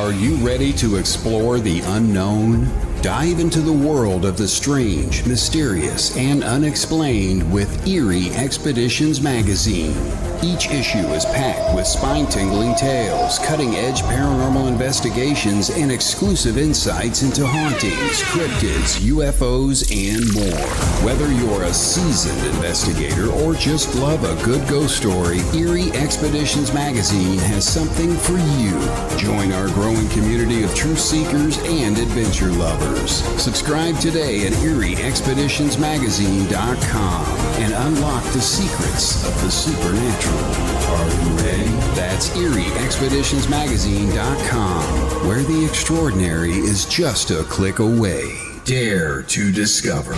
Are you ready to explore the unknown? Dive into the world of the strange, mysterious, and unexplained with Eerie Expeditions magazine. Each issue is packed with spine-tingling tales, cutting-edge paranormal investigations, and exclusive insights into hauntings, cryptids, UFOs, and more. Whether you're a seasoned investigator or just love a good ghost story, Eerie Expeditions magazine has something for you. Join our growing community of truth seekers and adventure lovers. Subscribe today at EerieExpeditionsMagazine.com and unlock the secrets of the supernatural. Are you ready? That's EerieExpeditionsMagazine.com, where the extraordinary is just a click away. Dare to discover.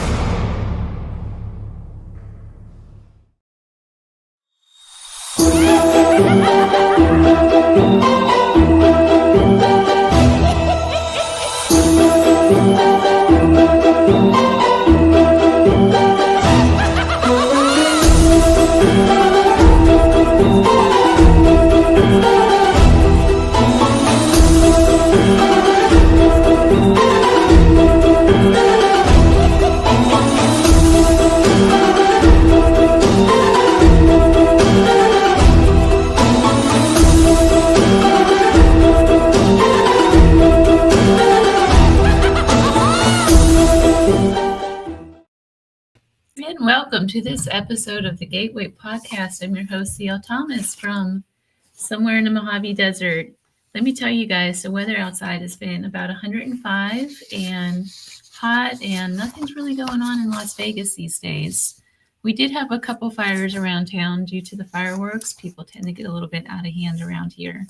Welcome to this episode of the Gateway Podcast. I'm your host, C.L. Thomas from somewhere in the Mojave Desert. Let me tell you guys, the weather outside has been about 105 and hot, and nothing's really going on in Las Vegas these days. We did have a couple fires around town due to the fireworks. People tend to get a little bit out of hand around here.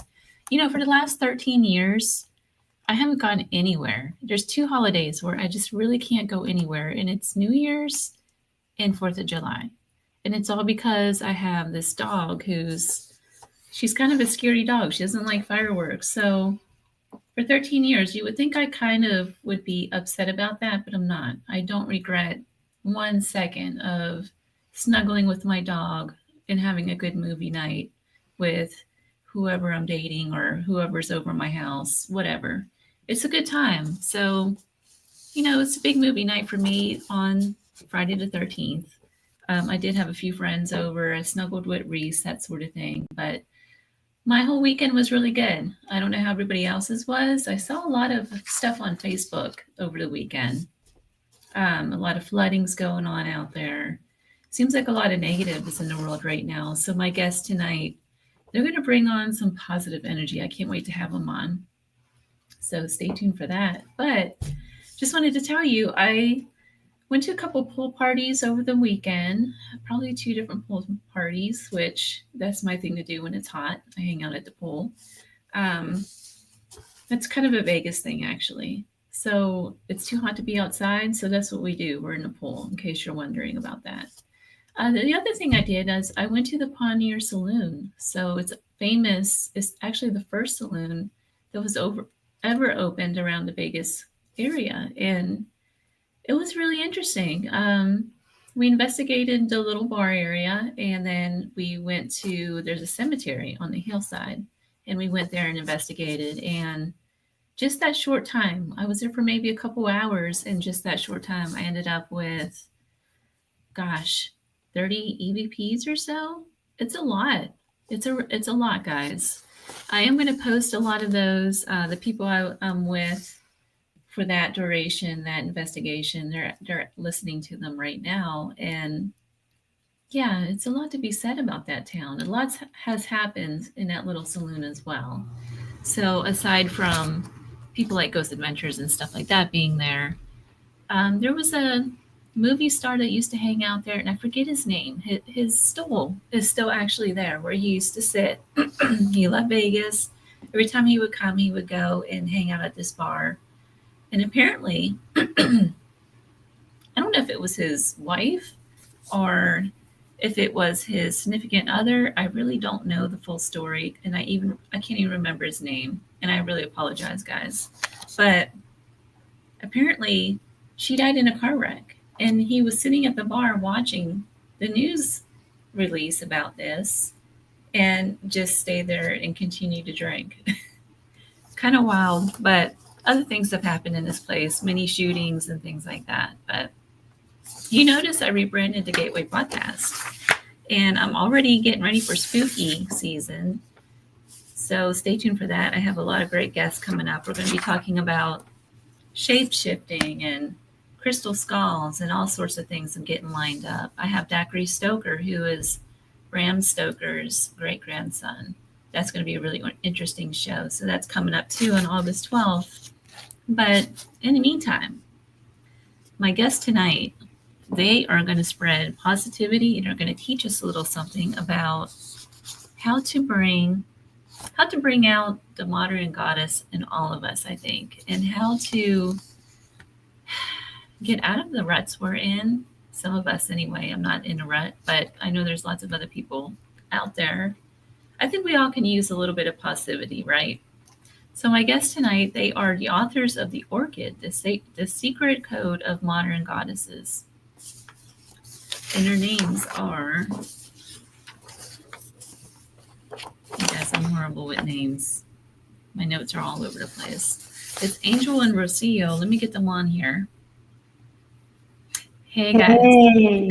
You know, for the last 13 years, I haven't gone anywhere. There's two holidays where I just really can't go anywhere, and it's New Year's and 4th of July. And it's all because I have this dog she's kind of a scaredy dog. She doesn't like fireworks. So for 13 years, you would think I kind of would be upset about that, but I'm not. I don't regret 1 second of snuggling with my dog and having a good movie night with whoever I'm dating or whoever's over my house, whatever. It's a good time. So, you know, it's a big movie night for me on Friday the 13th. I did have a few friends over. I snuggled with Reese, that sort of thing. But my whole weekend was really good. I don't know how everybody else's was. I saw a lot of stuff on Facebook over the weekend. A lot of floodings going on out there. Seems like a lot of negatives in the world right now. So my guests tonight, they're going to bring on some positive energy. I can't wait to have them on. So stay tuned for that. But just wanted to tell you, I went to a couple pool parties over the weekend, probably 2 different pool parties, which that's my thing to do when it's hot. I hang out at the pool. That's kind of a Vegas thing, actually. So it's too hot to be outside, so that's what we do. We're in the pool, in case you're wondering about that. The other thing I did is I went to the Pioneer Saloon. So it's famous. It's actually the first saloon that was ever opened around the Vegas area. And it was really interesting. We investigated the little bar area, and then we went there's a cemetery on the hillside, and we went there and investigated. And just that short time, I was there for maybe a couple hours, and just that short time, I ended up with, 30 EVPs or so. It's a lot. It's a lot, guys. I am going to post a lot of those. The people I'm with for that duration, that investigation, they're listening to them right now. And yeah, it's a lot to be said about that town. A lot has happened in that little saloon as well. So aside from people like Ghost Adventures and stuff like that being there, there was a movie star that used to hang out there, and I forget his name. His stool is still actually there where he used to sit. He loved Vegas. Every time he would come, he would go and hang out at this bar. And apparently, I don't know if it was his wife or if it was his significant other. I really don't know the full story. And I can't even remember his name. And I really apologize, guys. But apparently, she died in a car wreck. And he was sitting at the bar watching the news release about this and just stayed there and continued to drink. kind of wild, but other things have happened in this place, many shootings and things like that. But you notice I rebranded the Gateway Podcast, and I'm already getting ready for spooky season. So stay tuned for that. I have a lot of great guests coming up. We're going to be talking about shape shifting and crystal skulls and all sorts of things. I'm getting lined up. I have Dacre Stoker, who is Bram Stoker's great grandson. That's going to be a really interesting show. So that's coming up too on August 12th. But in the meantime, my guest tonight, they are going to spread positivity and are going to teach us a little something about how to bring out the modern goddess in all of us, I think, and how to get out of the ruts we're in. Some of us, anyway. I'm not in a rut, but I know there's lots of other people out there. I think we all can use a little bit of positivity, right? So my guests tonight, they are the authors of The Orchid, the Secret Code of Modern Goddesses. And their names are, you guys, I'm horrible with names. My notes are all over the place. It's Angel and Rocio. Let me get them on here. Hey, guys. Hey.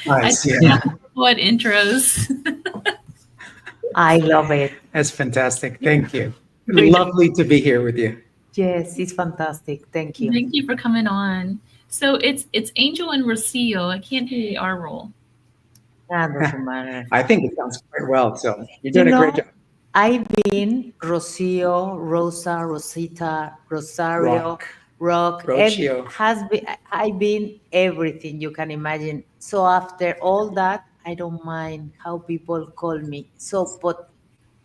Nice, yeah. What intros? I love it. That's fantastic. Thank you. Lovely to be here with you. Yes, it's fantastic. Thank you. Thank you for coming on. So it's Angel and Rocio. I can't do the R roll. That doesn't matter. I think it sounds quite well. So you're doing a great job. I've been Rocio, Rosa, Rosita, Rosario, Rock. Rocio. I've been everything you can imagine. So after all that, I don't mind how people call me. So, but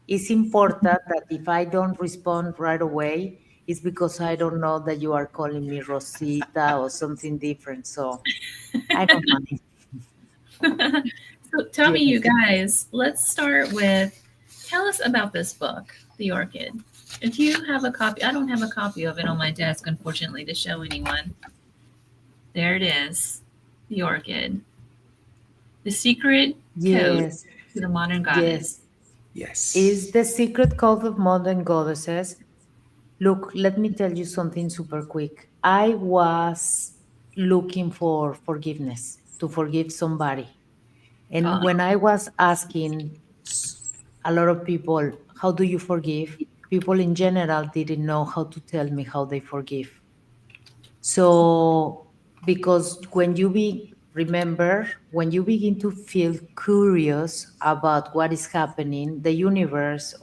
it's important that if I don't respond right away, it's because I don't know that you are calling me Rosita or something different. So I don't mind. So tell me, you guys, let's start with, tell us about this book, The Orchid. If you have a copy, I don't have a copy of it on my desk, unfortunately, to show anyone. There it is, The Orchid. The Secret Code to the Modern Goddess. Yes. Is the Secret Code of Modern Goddesses. Look, let me tell you something super quick. I was looking for forgiveness, to forgive somebody. And when I was asking a lot of people, how do you forgive? People in general didn't know how to tell me how they forgive. So, because when you when you begin to feel curious about what is happening, the universe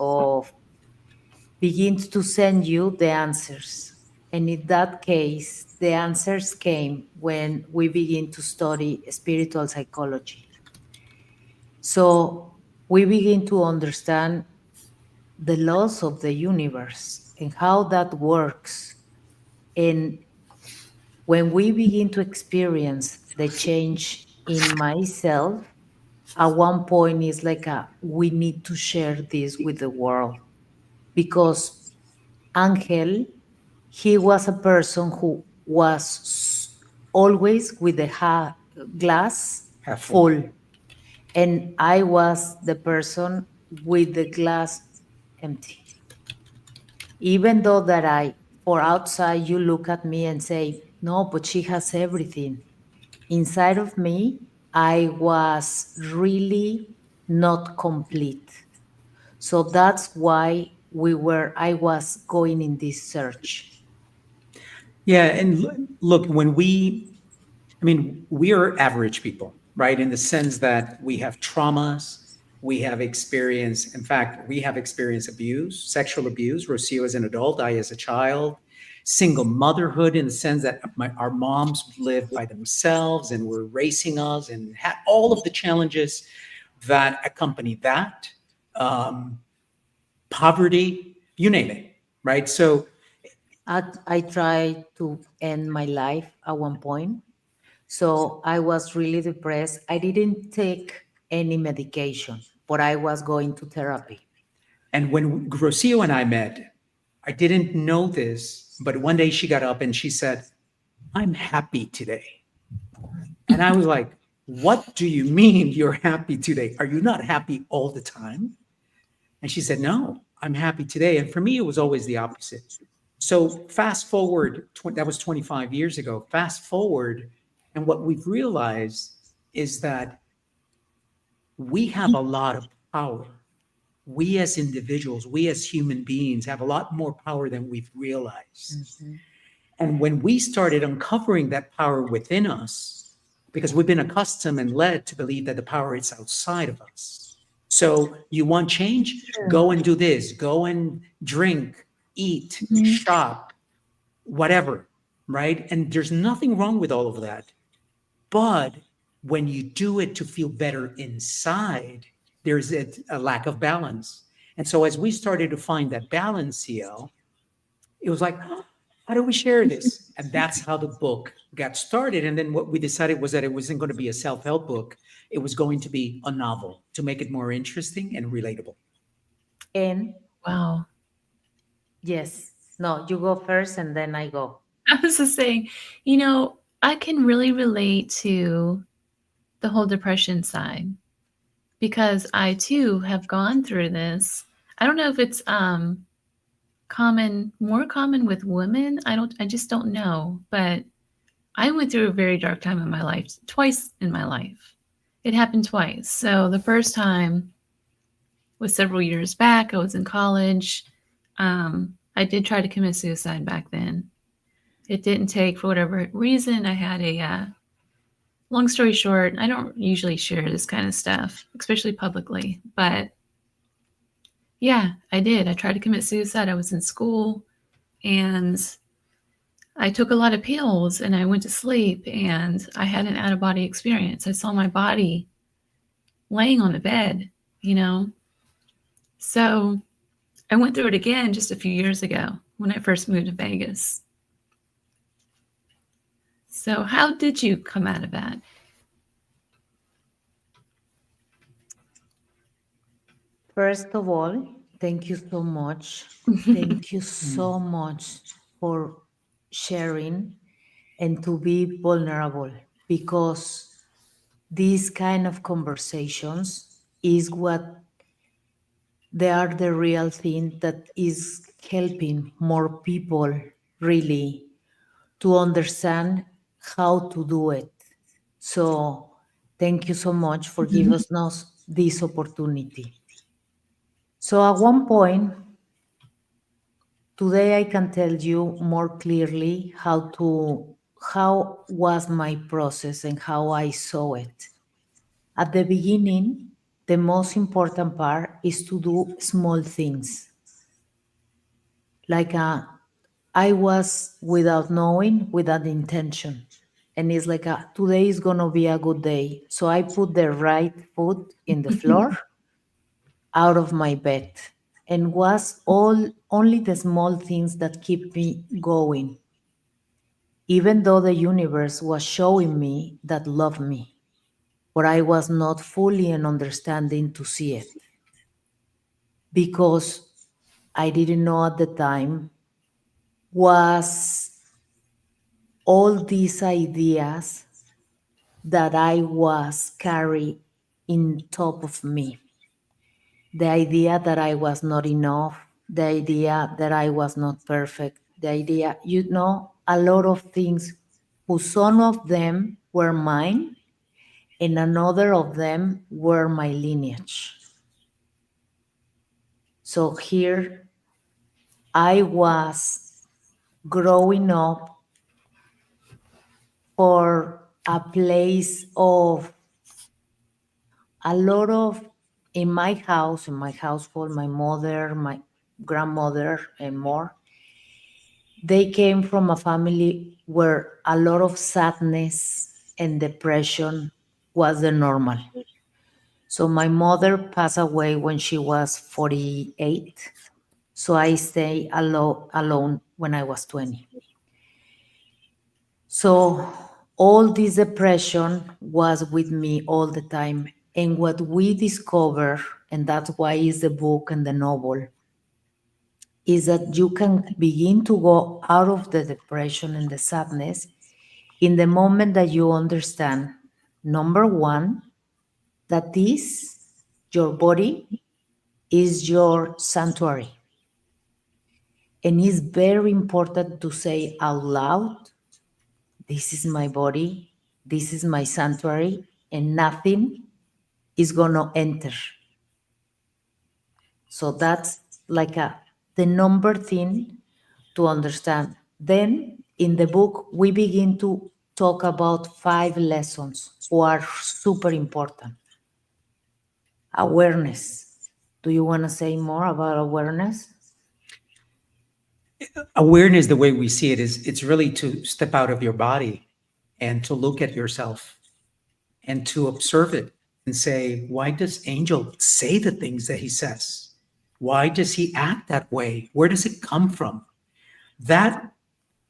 begins to send you the answers. And in that case, the answers came when we begin to study spiritual psychology. So we begin to understand the laws of the universe and how that works. And when we begin to experience the change in myself, at one point it's like we need to share this with the world. Because Angel, he was a person who was always with the glass Half full. And I was the person with the glass empty. Even though that for outside, you look at me and say, no, but she has everything. Inside of me, I was really not complete. So that's why I was going in this search. Yeah. And look, we are average people, right? In the sense that we have traumas, we have experienced, in fact, we have experienced abuse, sexual abuse. Rocio as an adult, I as a child, single motherhood in the sense that our moms lived by themselves and were raising us and had all of the challenges that accompany that. Poverty, you name it, right? So I tried to end my life at one point. So I was really depressed. I didn't take any medication, but I was going to therapy. And when Rocio and I met, I didn't know this, but one day she got up and she said, I'm happy today. And I was like, what do you mean you're happy today? Are you not happy all the time? And she said, no, I'm happy today. And for me, it was always the opposite. So fast forward, that was 25 years ago. Fast forward, and what we've realized is that we have a lot of power. We as individuals, we as human beings have a lot more power than we've realized. Mhm. And when we started uncovering that power within us, because we've been accustomed and led to believe that the power is outside of us. So you want change? Go and do this, go and drink, eat, Mhm. shop, whatever, right? And there's nothing wrong with all of that. But when you do it to feel better inside, there's a lack of balance. And so as we started to find that balance, CL, it was like, "Oh, how do we share this?" And that's how the book got started. And then what we decided was that it wasn't going to be a self-help book. It was going to be a novel to make it more interesting and relatable. And Wow. yes, no, you go first and then I go. I was just saying, I can really relate to the whole depression side because I too have gone through this. I don't know if it's more common with women. I just don't know, but I went through a very dark time in my life, twice in my life. It happened twice. So the first time was several years back. I was in college. I did try to commit suicide back then. It didn't take for whatever reason. I had long story short, I don't usually share this kind of stuff, especially publicly, but yeah, I did. I tried to commit suicide. I was in school and I took a lot of pills and I went to sleep and I had an out of body experience. I saw my body laying on the bed, you know? So I went through it again just a few years ago when I first moved to Vegas. So, how did you come out of that? First of all, thank you so much. Thank you so much for sharing and to be vulnerable, because these kind of conversations is what they are the real thing that is helping more people really to understand how to do it. So thank you so much for giving us this opportunity. So at one point, today I can tell you more clearly how was my process and how I saw it. At the beginning, the most important part is to do small things. Like I was without knowing, without intention. And it's like today is gonna be a good day. So I put the right foot in the floor out of my bed, and was all only the small things that keep me going, even though the universe was showing me that loved me, but I was not fully in understanding to see it, because I didn't know at the time was all these ideas that I was carrying in top of me. The idea that I was not enough, the idea that I was not perfect, the idea, a lot of things, who some of them were mine and another of them were my lineage. So here I was growing up for a place of a lot of, in my household, my mother, my grandmother, and more, they came from a family where a lot of sadness and depression was the normal. So my mother passed away when she was 48. So I stayed alone when I was 20. So all this depression was with me all the time. And what we discover, and that's why is the book and the novel, is that you can begin to go out of the depression and the sadness in the moment that you understand, number one, that this, your body, is your sanctuary. And it's very important to say out loud, this is my body, this is my sanctuary, and nothing is gonna enter. So that's like the number thing to understand. Then in the book, we begin to talk about 5 lessons who are super important. Awareness. Do you want to say more about awareness? Awareness, the way we see it, is it's really to step out of your body and to look at yourself and to observe it and say, why does Angel say the things that he says? Why does he act that way? Where does it come from? That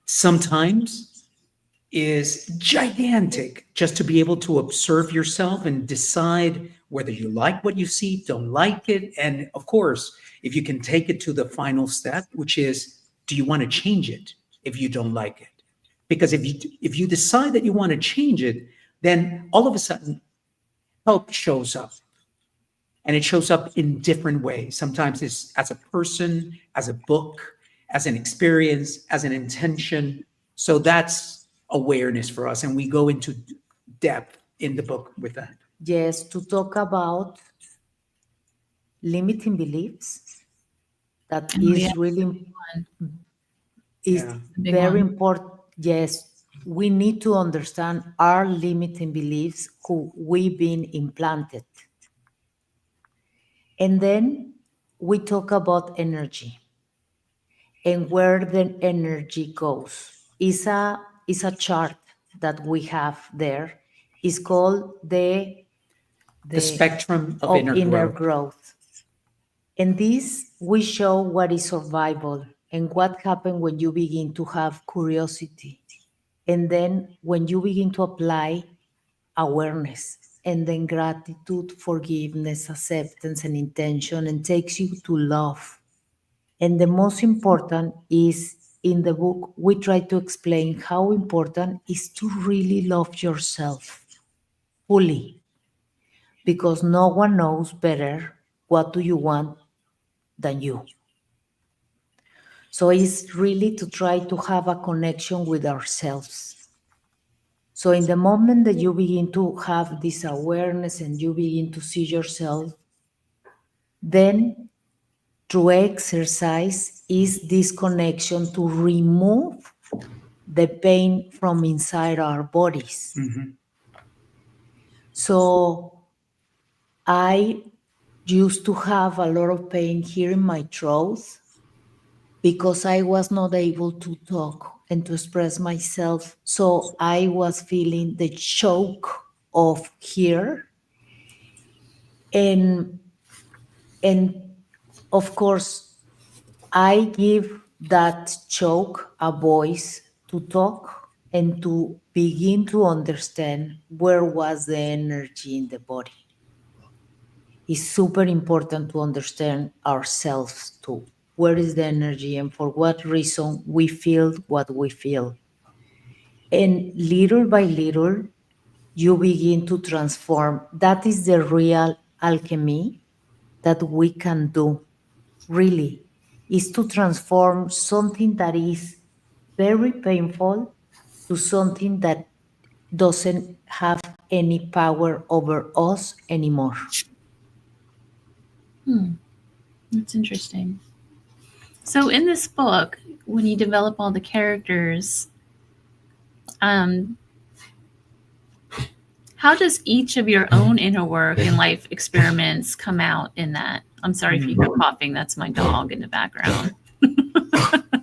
sometimes is gigantic, just to be able to observe yourself and decide whether you like what you see, don't like it. And of course, if you can take it to the final step, which is, do you want to change it if you don't like it? Because if you decide that you want to change it, then all of a sudden help shows up. And it shows up in different ways. Sometimes it's as a person, as a book, as an experience, as an intention. So that's awareness for us. And we go into depth in the book with that. Yes, to talk about limiting beliefs. That Oh, is yeah. really is Yeah. Big very one. important. Yes, we need to understand our limiting beliefs who we've been implanted. And then we talk about energy and where the energy goes. Is a chart that we have there. It's called The spectrum of of inner inner growth. growth. And this we show what is survival and what happens when you begin to have curiosity. And then when you begin to apply awareness and then gratitude, forgiveness, acceptance, and intention, and takes you to love. And the most important is in the book, we try to explain how important is to really love yourself fully, because no one knows better what do you want than you. So it's really to try to have a connection with ourselves. So in the moment that you begin to have this awareness and you begin to see yourself, then through exercise is this connection to remove the pain from inside our bodies. Mhm. So I used to have a lot of pain here in my throat because I was not able to talk and to express myself. So I was feeling the choke of here. And of course, I give that choke a voice to talk and to begin to understand where was the energy in the body. It's super important to understand ourselves too. Where is the energy and for what reason we feel what we feel. And little by little, you begin to transform. That is the real alchemy that we can do, really, is to transform something that is very painful to something that doesn't have any power over us anymore. That's interesting. So in this book, when you develop all the characters, how does each of your own inner work and life experiments come out in that? I'm sorry if you hear coughing. That's my dog in the background.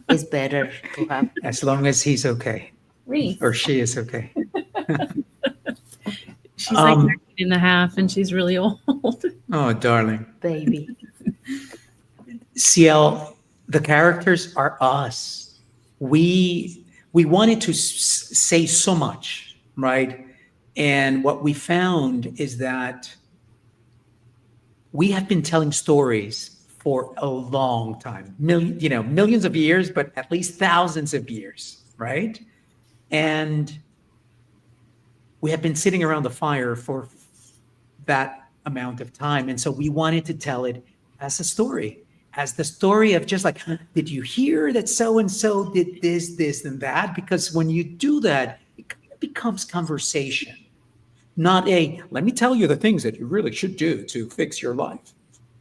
It's better to have. As long as he's okay Reese. or she is okay. She's like 13 and a half and she's really old. Oh, darling. Baby. CL, the characters are us. We wanted to say so much, right? And what we found is that we have been telling stories for a long time, millions of years, but at least thousands of years, right? And we have been sitting around the fire for that amount of time. And so we wanted to tell it as a story, as the story of just like, did you hear that so and so did this, this, and that? Because when you do that, it kind of becomes conversation, not a let me tell you the things that you really should do to fix your life,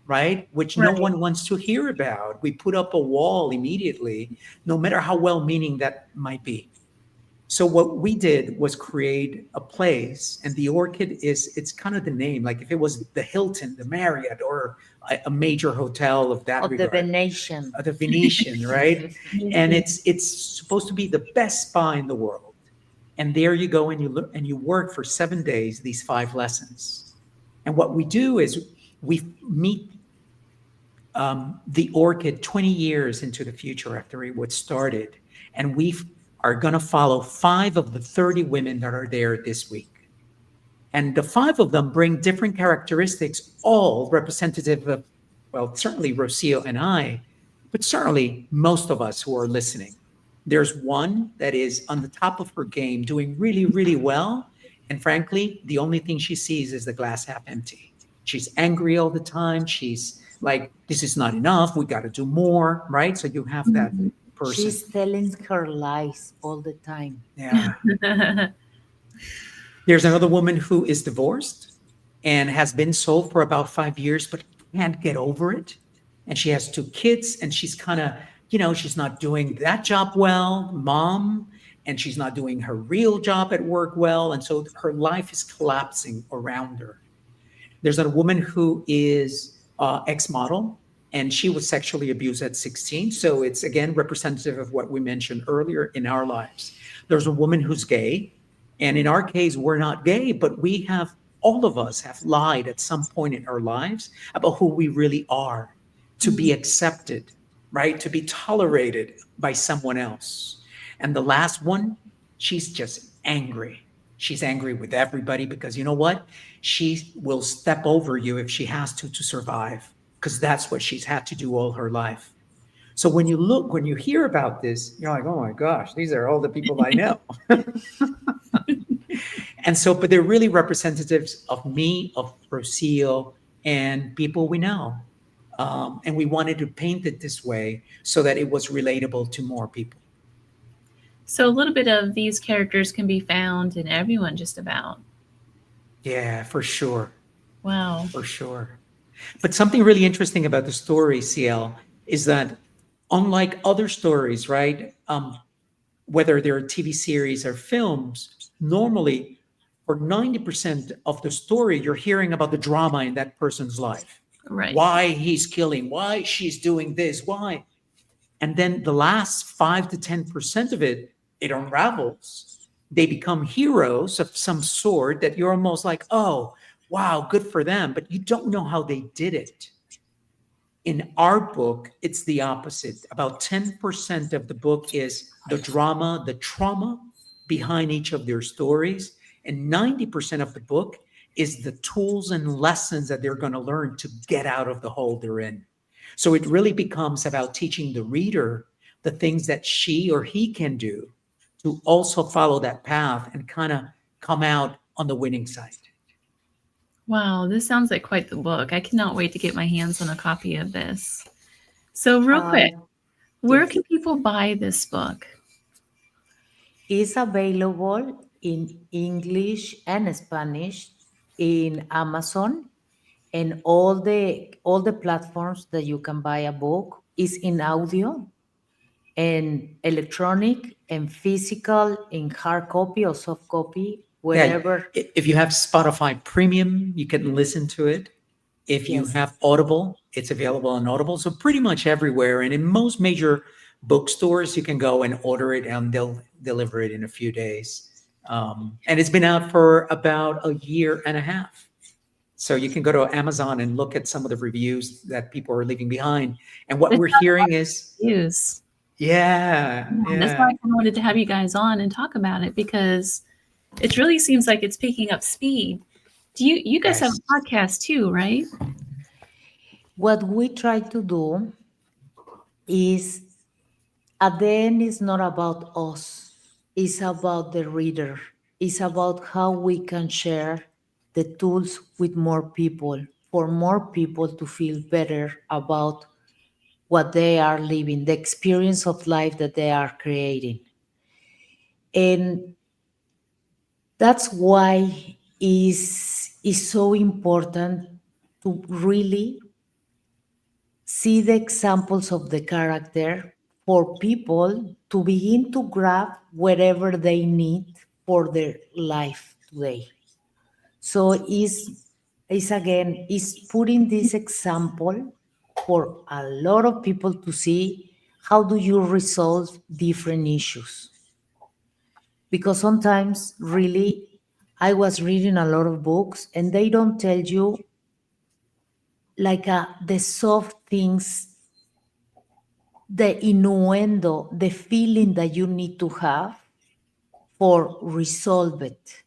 right? Which no Right. one wants to hear about. We put up a wall immediately, no matter how well meaning that might be. So what we did was create a place, and the Orchid it's kind of the name, like if it was the Hilton, the Marriott, or a major hotel of that Of the regard, Venetian. the Venetian, right? And Mhm. it's supposed to be the best spa in the world. And there you go, and you look and you work for 7 days, these 5 lessons. And what we do is we meet the Orchid 20 years into the future after it was started. And we are going to follow 5 of the 30 women that are there this week. And the 5 of them bring different characteristics, all representative of, well, certainly Rocio and I, but certainly most of us who are listening. There's one that is on the top of her game, doing really, really well. And frankly, the only thing she sees is the glass half empty. She's angry all the time. She's like, this is not enough. We got to do more, right? So you have that Mhm. person. She's telling her lies all the time. Yeah. There's another woman who is divorced and has been so for about 5 years, but can't get over it. And she has 2 kids, and she's kind of, she's not doing that job well, mom, and she's not doing her real job at work well. And so her life is collapsing around her. There's a woman who is ex-model, and she was sexually abused at 16. So it's again representative of what we mentioned earlier in our lives. There's a woman who's gay, and in our case, we're not gay, but we have all of us have lied at some point in our lives about who we really are, to be accepted, right? To be tolerated by someone else. And the last one, she's just angry. She's angry with everybody because you know what? She will step over you if she has to survive, because that's what she's had to do all her life. So when you hear about this, you're like, oh my gosh, these are all the people I know. And so, but they're really representatives of me, of Rocio, and people we know. And we wanted to paint it this way so that it was relatable to more people. So a little bit of these characters can be found in everyone just about. Yeah, for sure. Wow. For sure. But something really interesting about the story, CL, is that unlike other stories, right? Whether they're TV series or films, normally for 90% of the story, you're hearing about the drama in that person's life. Right. Why he's killing, why she's doing this, why. And then the last 5 to 10% of it, it unravels. They become heroes of some sort that you're almost like, oh, wow, good for them. But you don't know how they did it. In our book, it's the opposite. About 10% of the book is the drama, the trauma behind each of their stories. And 90% of the book is the tools and lessons that they're going to learn to get out of the hole they're in. So it really becomes about teaching the reader the things that she or he can do to also follow that path and kind of come out on the winning side. Wow, this sounds like quite the book. I cannot wait to get my hands on a copy of this. So real quick, where Yes. can people buy this book? It's available in English and Spanish in Amazon and all the platforms that you can buy a book is in audio and electronic and physical in hard copy or soft copy, Yeah, wherever. if you have Spotify Premium, you can listen to it. If you Yes. have Audible, it's available on Audible. So pretty much everywhere. And in most major bookstores, you can go and order it and they'll deliver it in a few days. And it's been out for about a year and a half. So you can go to Amazon and look at some of the reviews that people are leaving behind. And what It's we're got hearing is, Use. yeah, That's why I yeah. kind of wanted to have you guys on and talk about it because it really seems like it's picking up speed. Do you guys have Yes. a podcast too, right? What we try to do is at the end, it's not about us, it's about the reader, it's about how we can share the tools with more people for more people to feel better about what they are living, the experience of life that they are creating. And that's why is so important to really see the examples of the character for people to begin to grab whatever they need for their life today. So is again is putting this example for a lot of people to see how do you resolve different issues. Because sometimes really I was reading a lot of books and they don't tell you like the soft things, the innuendo, the feeling that you need to have for resolve it.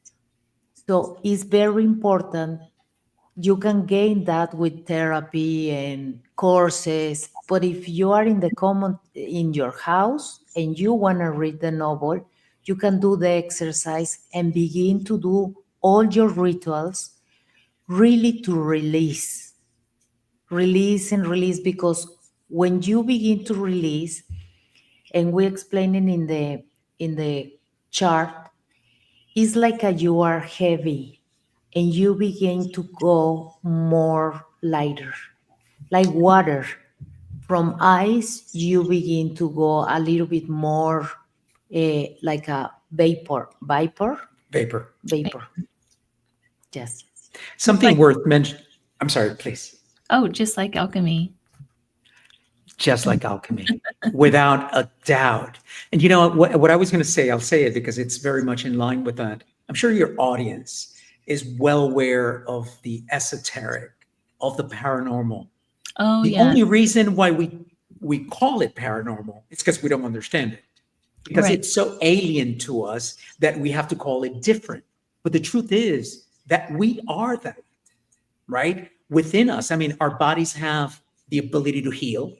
So it's very important. You can gain that with therapy and courses, but if you are in the common in your house and you want to read the novel, you can do the exercise and begin to do all your rituals really to release and release, because when you begin to release, and we explain it in the chart, it's like you are heavy and you begin to go more lighter, like water. From ice, you begin to go a little bit more like a Vapor. vapor. Yes. Something like- worth mentioning. I'm sorry, please. Oh, just like alchemy. Just like alchemy, without a doubt. And you know what I was going to say, I'll say it because it's very much in line with that. I'm sure your audience is well aware of the esoteric, of the paranormal. Oh, The yeah. only reason why we call it paranormal is because we don't understand it. Because Right. it's so alien to us that we have to call it different. But the truth is that we are that, right? Within us. I mean, our bodies have the ability to heal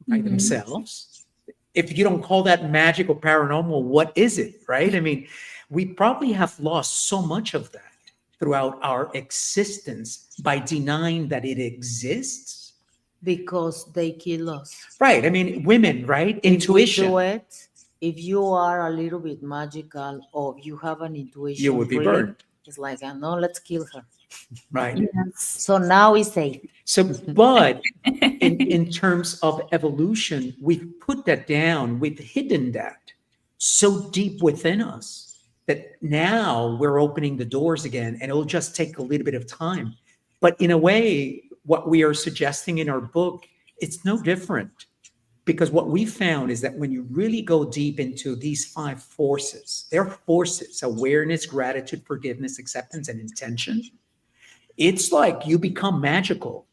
by Mhm. themselves. If you don't call that magic or paranormal, what is it, right? I mean, we probably have lost so much of that throughout our existence by denying that it exists. Because they kill us. Right. I mean, women, right? If we Intuition. do it, if you are a little bit magical or you have an intuition, You would be really, burned. it's like, no, let's kill her. Right. Yes. So now it's safe. So, but in terms of evolution, we've put that down, we've hidden that so deep within us that now we're opening the doors again, and it'll just take a little bit of time. But in a way, what we are suggesting in our book, it's no different. Because what we found is that when you really go deep into these 5 forces, they're forces: awareness, gratitude, forgiveness, acceptance, and intention. It's like you become magical.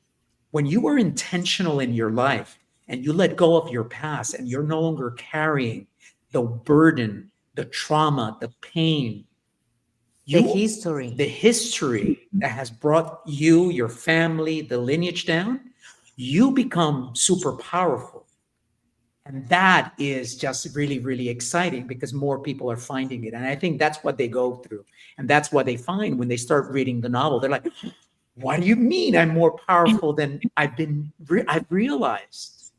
When you are intentional in your life and you let go of your past and you're no longer carrying the burden, the trauma, the pain, The history. the history that has brought you, your family, the lineage down, you become super powerful. And that is just really, really exciting because more people are finding it. And I think that's what they go through. And that's what they find when they start reading the novel. They're like, what do you mean I'm more powerful than I've realized?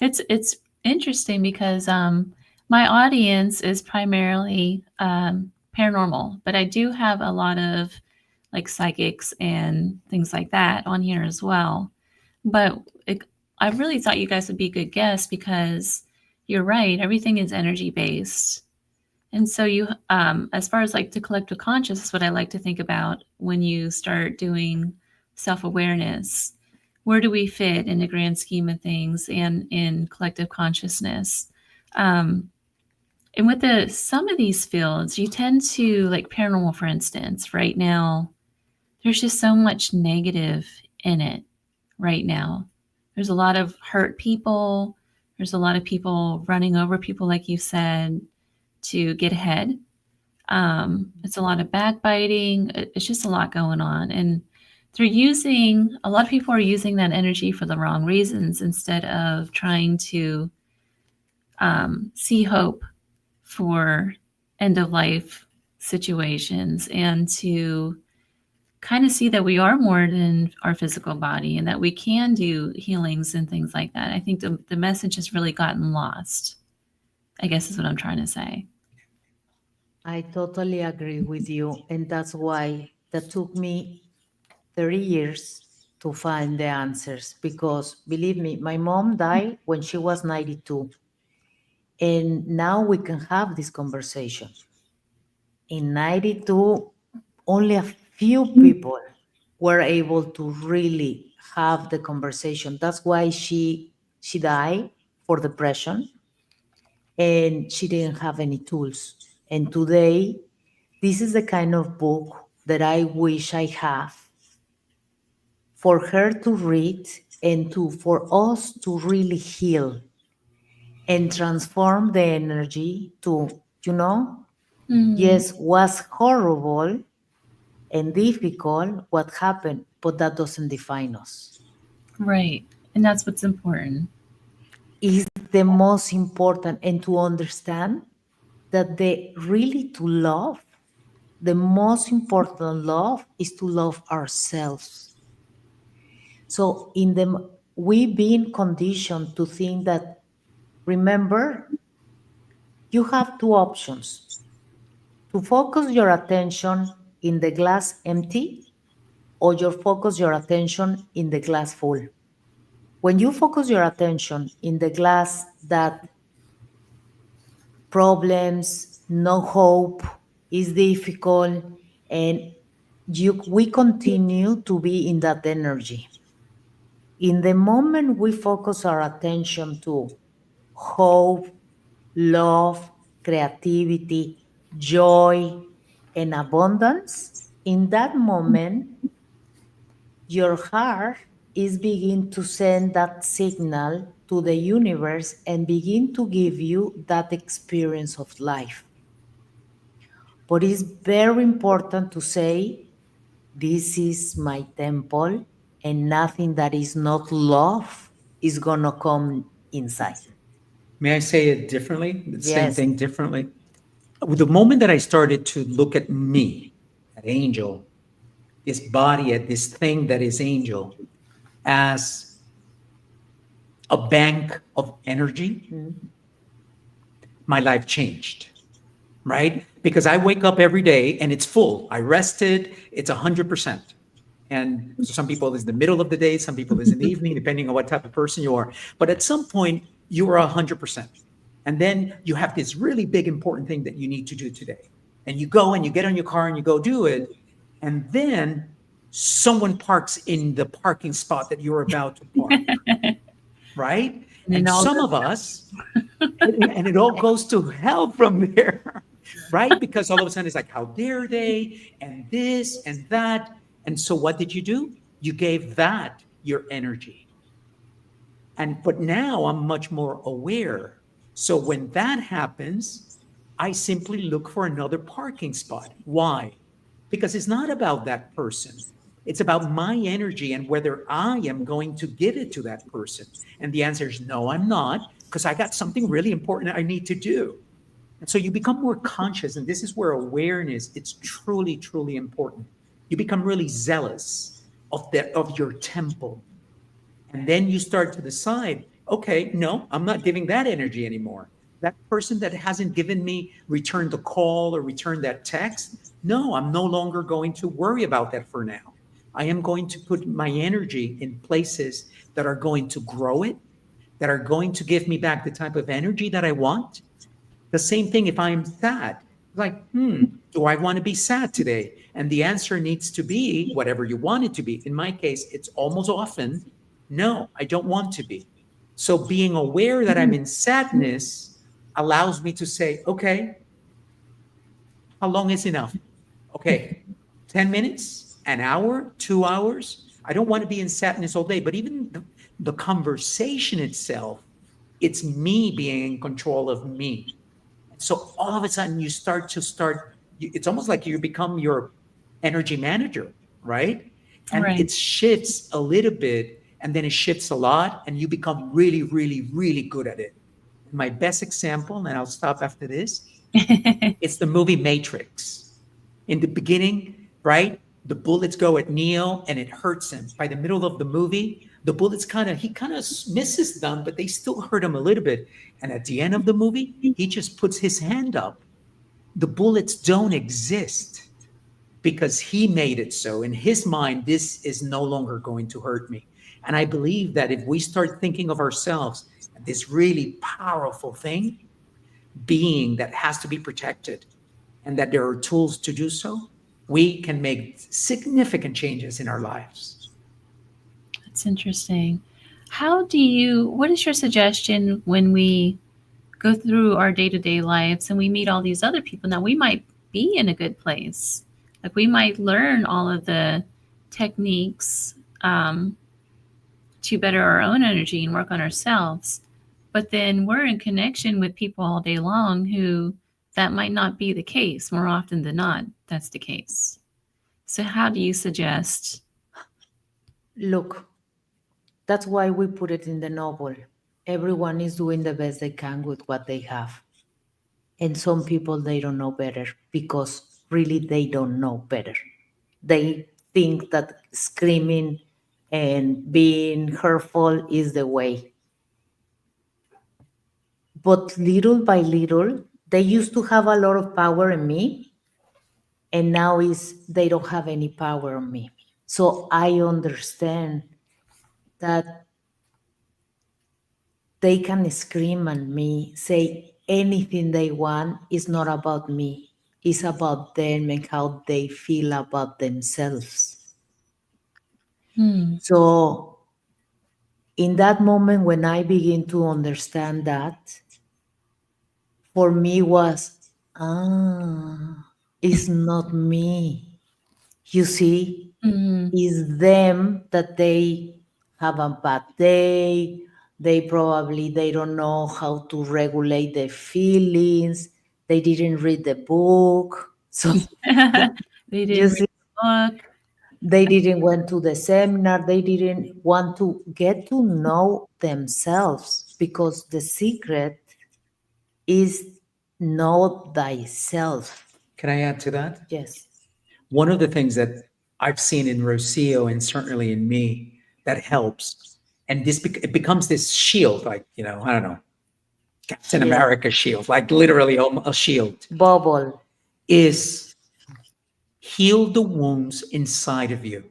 It's interesting because my audience is primarily paranormal, but I do have a lot of like psychics and things like that on here as well. But I really thought you guys would be good guests because you're right, everything is energy based. And so you, as far as like the collective conscious, what I like to think about when you start doing self-awareness, where do we fit in the grand scheme of things and in collective consciousness? And with some of these fields, you tend to, like paranormal, for instance, right now, there's just so much negative in it right now. There's a lot of hurt people. There's a lot of people running over people, like you said, to get ahead. It's a lot of backbiting. It's just a lot going on. And a lot of people are using that energy for the wrong reasons instead of trying to see hope for end of life situations and to kind of see that we are more than our physical body and that we can do healings and things like that. I think the message has really gotten lost, I guess is what I'm trying to say. I totally agree with you. And that's why that took me 30 years to find the answers. Because believe me, my mom died when she was 92. And now we can have this conversation. In 92, only a few people were able to really have the conversation. That's why she died for depression, and she didn't have any tools. And today, this is the kind of book that I wish I have for her to read and to for us to really heal and transform the energy to, yes, was horrible and difficult what happened, but that doesn't define us. Right. And that's what's important. Is the most important, and to understand that the really to love, the most important love is to love ourselves. So in the we've been conditioned to think that, remember, you have two options: to focus your attention in the glass empty, or you focus your attention in the glass full. When you focus your attention in the glass that problems, no hope, is difficult, and we continue to be in that energy. In the moment we focus our attention to hope, love, creativity, joy, and abundance, in that moment, your heart is begin to send that signal to the universe and begin to give you that experience of life. But it's very important to say, this is my temple, and nothing that is not love is going to come inside. May I say it differently? The same Yes. thing differently? The moment that I started to look at me, at Angel, this body, at this thing that is Angel, as a bank of energy, my life changed, right? Because I wake up every day and it's full. I rested, it's 100%. And so some people is the middle of the day, some people is in the evening, depending on what type of person you are. But at some point, you are 100%. And then you have this really big, important thing that you need to do today. And you go and you get on your car and you go do it. And then someone parks in the parking spot that you're about to park, right? And some of us, and it all goes to hell from there, right? Because all of a sudden it's like, how dare they? And this and that. And so what did you do? You gave that your energy. But now I'm much more aware. So when that happens, I simply look for another parking spot. Why? Because it's not about that person. It's about my energy and whether I am going to give it to that person. And the answer is no, I'm not, because I got something really important I need to do. And so you become more conscious, and this is where awareness, it's truly, truly important. You become really zealous of your temple. And then you start to decide, okay, no, I'm not giving that energy anymore. That person that hasn't given me, returned the call or returned that text, no, I'm no longer going to worry about that for now. I am going to put my energy in places that are going to grow it, that are going to give me back the type of energy that I want. The same thing if I'm sad. Like, do I want to be sad today? And the answer needs to be whatever you want it to be. In my case, it's almost often, no, I don't want to be. So being aware that I'm in sadness allows me to say, okay, how long is enough? Okay, 10 minutes, an hour, 2 hours. I don't want to be in sadness all day, but even the conversation itself, it's me being in control of me. So all of a sudden you start, it's almost like you become your energy manager, right? And Right. it shifts a little bit, and then it shifts a lot, and you become really, really, really good at it. My best example, and I'll stop after this, it's the movie Matrix. In the beginning, right? The bullets go at Neo and it hurts him. By the middle of the movie, the bullets he kind of misses them, but they still hurt him a little bit. And at the end of the movie, he just puts his hand up. The bullets don't exist because he made it so. In his mind, this is no longer going to hurt me. And I believe that if we start thinking of ourselves, this really powerful thing, being that has to be protected, and that there are tools to do so, we can make significant changes in our lives. That's interesting. What is your suggestion when we go through our day-to-day lives and we meet all these other people? Now, we might be in a good place. Like, we might learn all of the techniques to better our own energy and work on ourselves. But then we're in connection with people all day long who that might not be the case. More often than not, that's the case. So how do you suggest? Look, that's why we put it in the novel. Everyone is doing the best they can with what they have. And some people, they don't know better because really they don't know better. They think that screaming and being hurtful is the way. But little by little, they used to have a lot of power in me, and now they don't have any power on me. So I understand that they can scream at me, say anything they want. It's not about me. It's about them and how they feel about themselves. So in that moment, when I begin to understand that, for me was, it's not me. You see, it's them that they have a bad day. They don't know how to regulate their feelings. They didn't read the book. So They didn't read the book. they didn't went to the seminar. They didn't want to get to know themselves, because the secret is know thyself. Can I add to that? Yes. One of the things that I've seen in Rocio and certainly in me that helps, and it becomes this shield, like, I don't know, Captain America shield, like literally a shield, Bubble. is heal the wounds inside of you.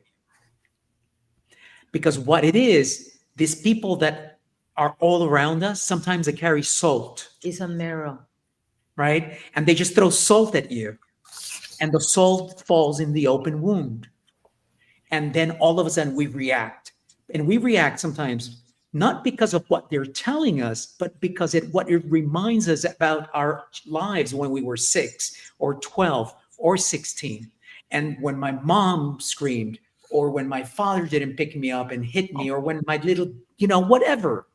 Because what it is, these people that are all around us, sometimes they carry salt. It's a mirror. Right? And they just throw salt at you. And the salt falls in the open wound. And then all of a sudden we react. And we react sometimes not because of what they're telling us, but because what it reminds us about our lives when we were 6 or 12 or 16. And when my mom screamed, or when my father didn't pick me up and hit me, or when my little, whatever.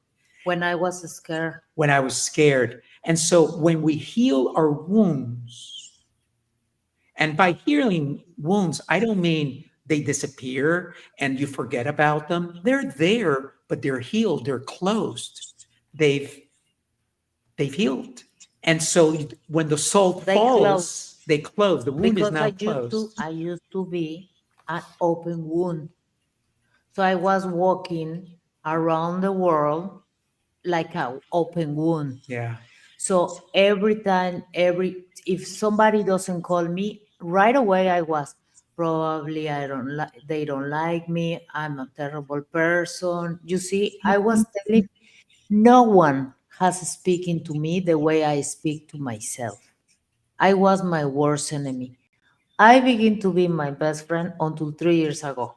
When I was scared. When I was scared. And so when we heal our wounds, and by healing wounds, I don't mean they disappear and you forget about them. They're there, but they're healed. They're closed. They've healed. And so when the salt falls, they close. The wound is now closed. I used to be an open wound. So I was walking around the world like an open wound. Yeah. So every time, if somebody doesn't call me, right away I was, probably they don't like me. I'm a terrible person. You see, I was telling, no one has speaking to me the way I speak to myself. I was my worst enemy. I began to be my best friend until 3 years ago.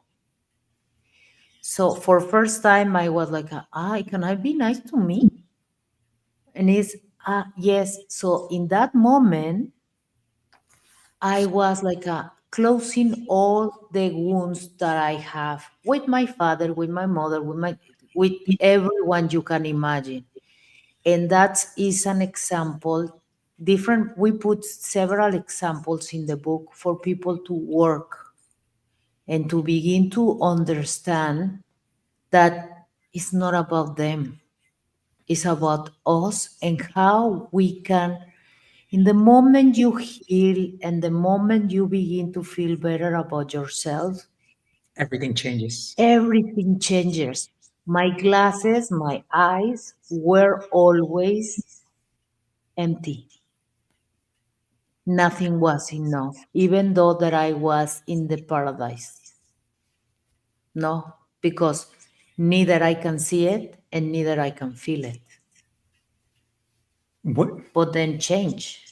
So for first time, I was like, can I be nice to me? And it's, yes. So in that moment, I was like closing all the wounds that I have with my father, with my mother, with everyone you can imagine. And that is an example. We put several examples in the book for people to work and to begin to understand that it's not about them. It's about us and how we can In the moment you heal and the moment you begin to feel better about yourself, Everything changes. everything changes. My glasses, my eyes were always empty. Nothing was enough, even though that I was in the paradise. No, because neither I can see it and neither I can feel it. What? But then change.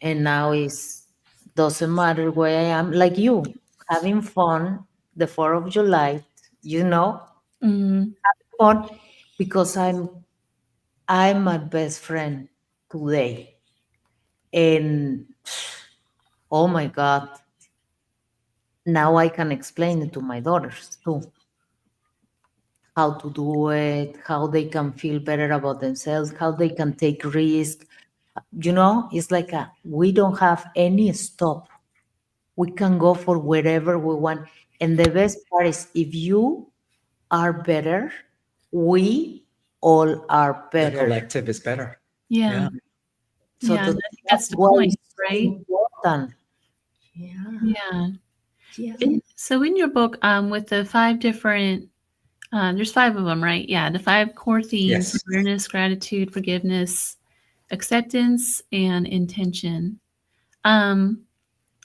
And now it's doesn't matter where I am, like you, having fun the 4th of July, you know, Mm, fun because I'm my best friend today. And oh my God, now I can explain it to my daughters too. How to do it, how they can feel better about themselves, how they can take risk. You know, it's like we don't have any stop. We can go for wherever we want. And the best part is if you are better, we all are The better. collective is better. yeah. Yeah. So Yeah. I think that's that's the why point, it's so right? important. Yeah. Yeah. Yeah. So in your book, with the five different, there's five of them, right? Yeah. The five core themes: Yes. awareness, gratitude, forgiveness, acceptance, and intention. Um,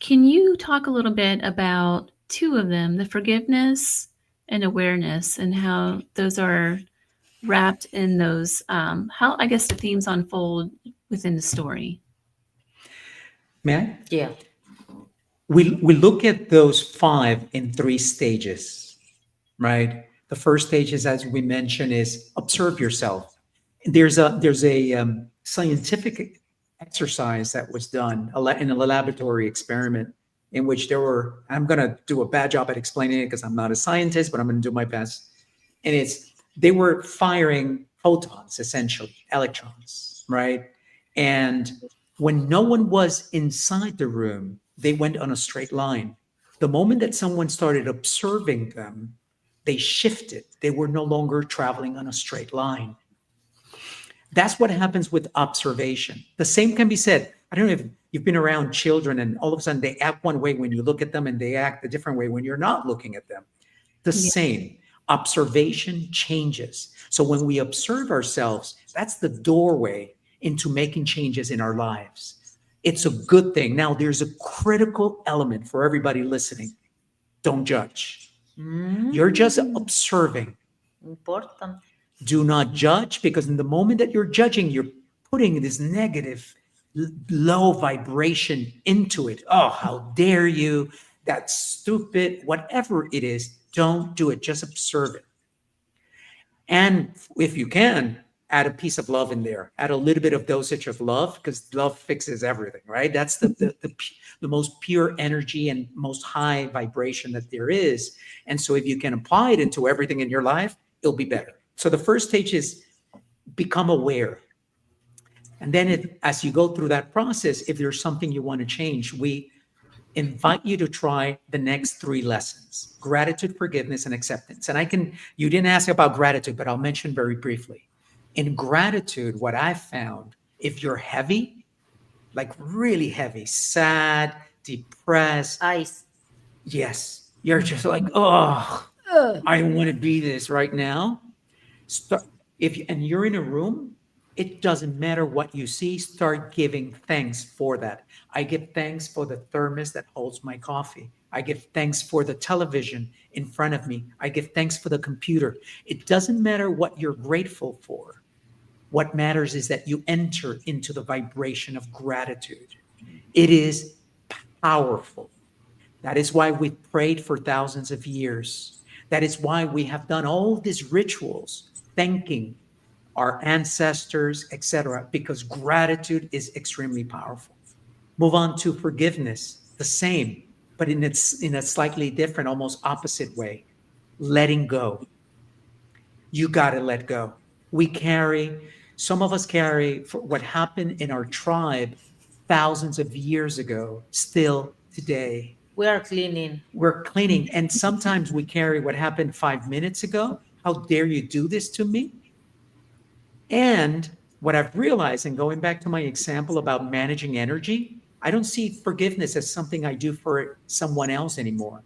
can you talk a little bit about two of them, the forgiveness and awareness, and how those are wrapped in those, how I guess the themes unfold within the story? May I? Yeah. We look at those five in three stages, right? The first stage is, as we mentioned, is observe yourself. There's a scientific exercise that was done in a laboratory experiment in which there were. I'm going to do a bad job at explaining it because I'm not a scientist, but I'm going to do my best. And it's they were firing photons, essentially electrons, right? And when no one was inside the room, they went on a straight line. The moment that someone started observing them, they shifted. They were no longer traveling on a straight line. That's what happens with observation. The same can be said. I don't know if you've been around children and all of a sudden they act one way when you look at them and they act a different way when you're not looking at them. The Yeah. same. Observation changes. So when we observe ourselves, that's the doorway into making changes in our lives. It's a good thing. Now, there's a critical element for everybody listening. Don't judge. You're just observing. Important. Do not judge, because in the moment that you're judging, you're putting this negative, low vibration into it. Oh, how dare you? That's stupid. Whatever it is, don't do it. Just observe it. And if you can, add a piece of love in there. Add a little bit of dosage of love, because love fixes everything, right? That's the most pure energy and most high vibration that there is. And so if you can apply it into everything in your life, it'll be better. So the first stage is become aware. And then as you go through that process, if there's something you want to change, we invite you to try the next three lessons: gratitude, forgiveness, and acceptance. And you didn't ask about gratitude, but I'll mention very briefly. In gratitude, what I found, if you're heavy, like really heavy, sad, depressed, Eyes. yes, you're just like, oh, I don't want to be this right now. Start and you're in a room, it doesn't matter what you see, start giving thanks for that. I give thanks for the thermos that holds my coffee. I give thanks for the television in front of me. I give thanks for the computer. It doesn't matter what you're grateful for. What matters is that you enter into the vibration of gratitude. It is powerful. That is why we've prayed for thousands of years. That is why we have done all these rituals, thanking our ancestors, etc., because gratitude is extremely powerful. Move on to forgiveness, the same, but in a slightly different, almost opposite way. Letting go. You got to let go. Some of us carry for what happened in our tribe thousands of years ago, still today. We are cleaning. We're cleaning. And sometimes we carry what happened 5 minutes ago. How dare you do this to me? And what I've realized, and going back to my example about managing energy, I don't see forgiveness as something I do for someone else anymore.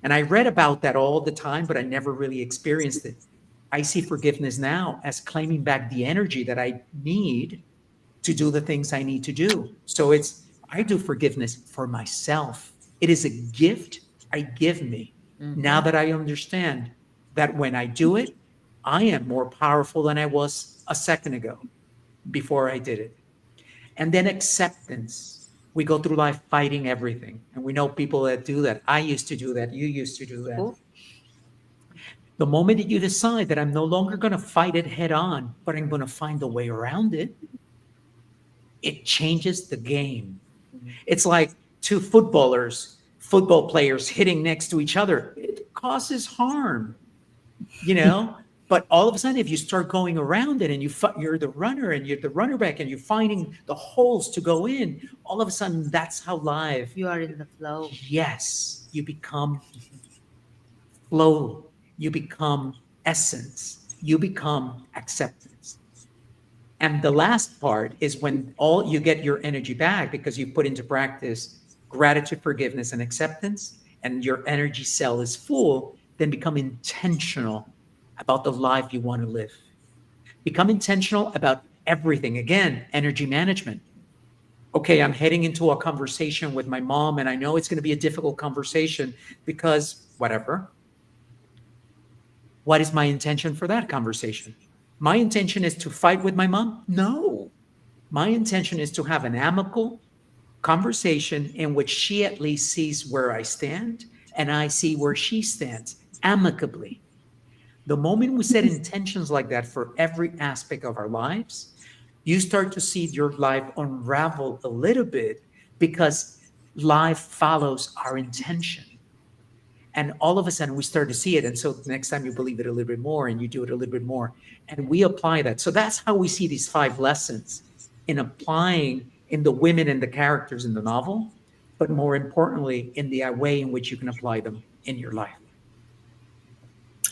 And I read about that all the time, but I never really experienced it. I see forgiveness now as claiming back the energy that I need to do the things I need to do. So I do forgiveness for myself. It is a gift I give me now that I understand that when I do it, I am more powerful than I was a second ago before I did it. And then acceptance. We go through life fighting everything. And we know people that do that. I used to do that. You used to do that. Ooh. The moment that you decide that I'm no longer going to fight it head on, but I'm going to find a way around it, it changes the game. It's like two football players hitting next to each other. It causes harm, you know? But all of a sudden, if you start going around it and you're the runner and you're the runner back and you're finding the holes to go in, all of a sudden, that's how life. You are in the flow. Yes, you become flow. You become essence. You become acceptance. And the last part is when all you get your energy back because you put into practice gratitude, forgiveness, and acceptance, and your energy cell is full, then become intentional about the life you want to live. Become intentional about everything. Again, energy management. Okay, I'm heading into a conversation with my mom, and I know it's going to be a difficult conversation because whatever. What is my intention for that conversation? My intention is to fight with my mom? No. My intention is to have an amicable conversation in which she at least sees where I stand and I see where she stands amicably. The moment we set intentions like that for every aspect of our lives, you start to see your life unravel a little bit because life follows our intention. And all of a sudden we start to see it. And so the next time you believe it a little bit more and you do it a little bit more. And we apply that. So that's how we see these 5 lessons in applying in the women and the characters in the novel, but more importantly, in the way in which you can apply them in your life.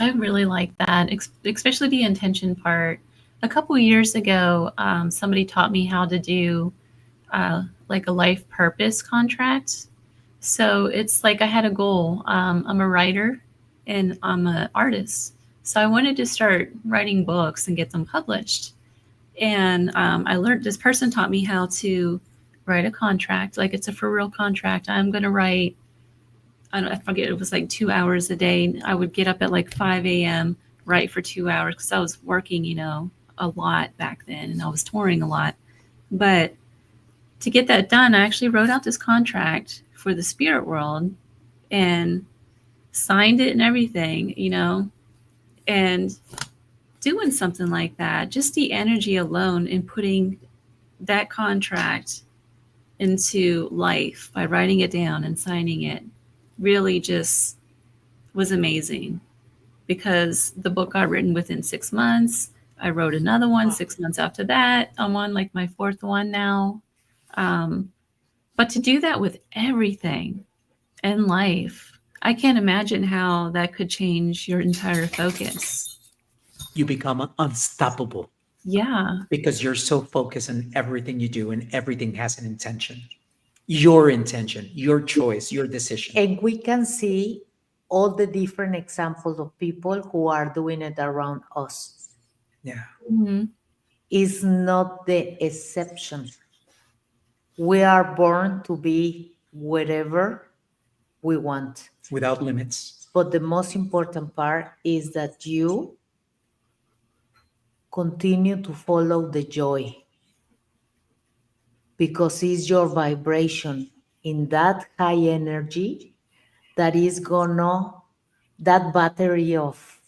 I really like that, especially the intention part. A couple of years ago, somebody taught me how to do like a life purpose contract. So it's like I had a goal. I'm a writer and I'm an artist. So I wanted to start writing books and get them published. And I learned, this person taught me how to write a contract, like it's a for real contract. I'm going to write, I forget, it was like 2 hours a day. I would get up at like 5 a.m., write for 2 hours because I was working, a lot back then and I was touring a lot. But to get that done, I actually wrote out this contract for the spirit world and signed it and everything, and doing something like that, just the energy alone in putting that contract into life by writing it down and signing it really just was amazing, because the book got written within 6 months. I wrote another one 6 months after that. I'm on like my 4th one now. But to do that with everything in life, I can't imagine how that could change your entire focus. You become unstoppable. Yeah. Because you're so focused on everything you do and everything has an intention. Your intention, your choice, your decision. And we can see all the different examples of people who are doing it around us. Yeah. Mm-hmm. It's not the exception. We are born to be wherever we want. Without limits. But the most important part is that you continue to follow the joy, because it's your vibration in that high energy that is that battery of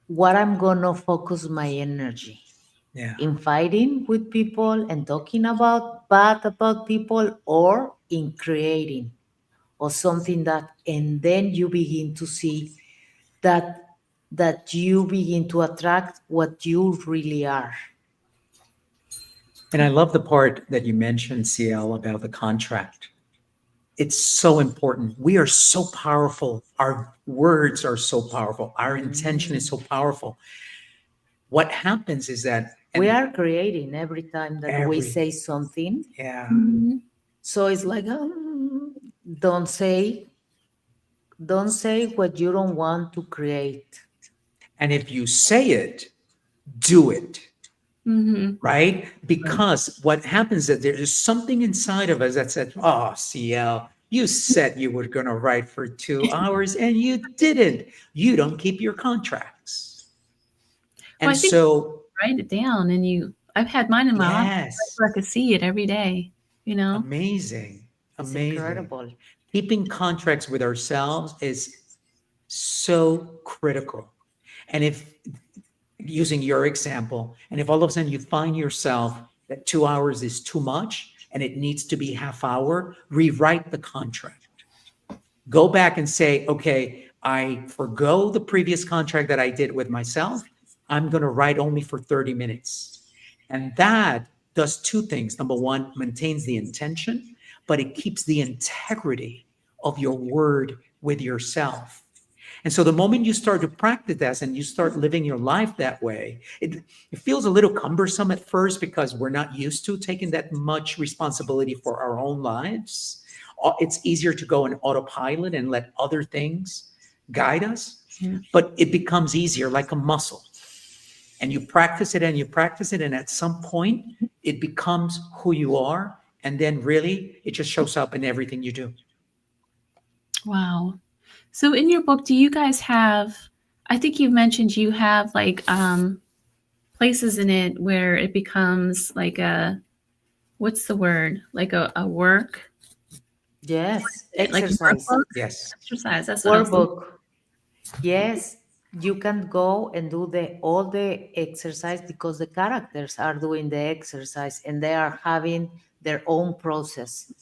what I'm gonna focus my energy. Yeah. In fighting with people and talking bad about people, or in creating or something and then you begin to see that you begin to attract what you really are. And I love the part that you mentioned, CL, about the contract. It's so important. We are so powerful. Our words are so powerful. Our intention is so powerful. What happens is that We And are creating every time that we say something. yeah. Mhm. So it's like, don't say, don't say what you don't want to create. And if you say it, do it. Mhm. Right? Because what happens is there is something inside of us that said, oh, CL, you said you were going to write for 2 hours and you didn't. You don't keep your contracts. Well, And I think so, write it down, and I've had mine in my office yes, so I could see it every day. You know. amazing, It's amazing. incredible. Keeping contracts with ourselves is so critical. And if using your example, and if all of a sudden you find yourself that 2 hours is too much and it needs to be half hour, rewrite the contract. Go back and say, okay, I forgo the previous contract that I did with myself. I'm going to write only for 30 minutes. And that does two things. Number one, maintains the intention, but it keeps the integrity of your word with yourself. And so the moment you start to practice that and you start living your life that way, it feels a little cumbersome at first because we're not used to taking that much responsibility for our own lives. It's easier to go on autopilot and let other things guide us, but it becomes easier like a muscle. And you practice it and you practice it, and at some point, it becomes who you are. And then really, it just shows up in everything you do. Wow. So in your book, do you guys have? I think you mentioned you have like places in it where it becomes like what's the word? Like a work, Yes, like a exercise. workbook, Yes. exercise. That's what I was thinking. Workbook. Yes, you can go and do all the exercise because the characters are doing the exercise and they are having their own process.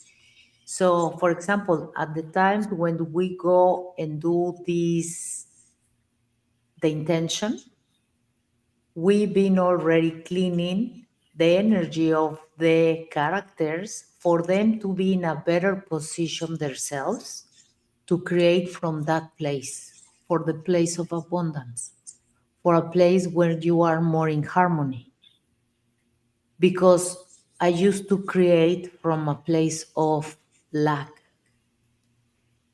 So, for example, at the time when we go and do this, the intention, we've been already cleaning the energy of the characters for them to be in a better position themselves to create from that place, for the place of abundance, for a place where you are more in harmony. Because I used to create from a place of lack,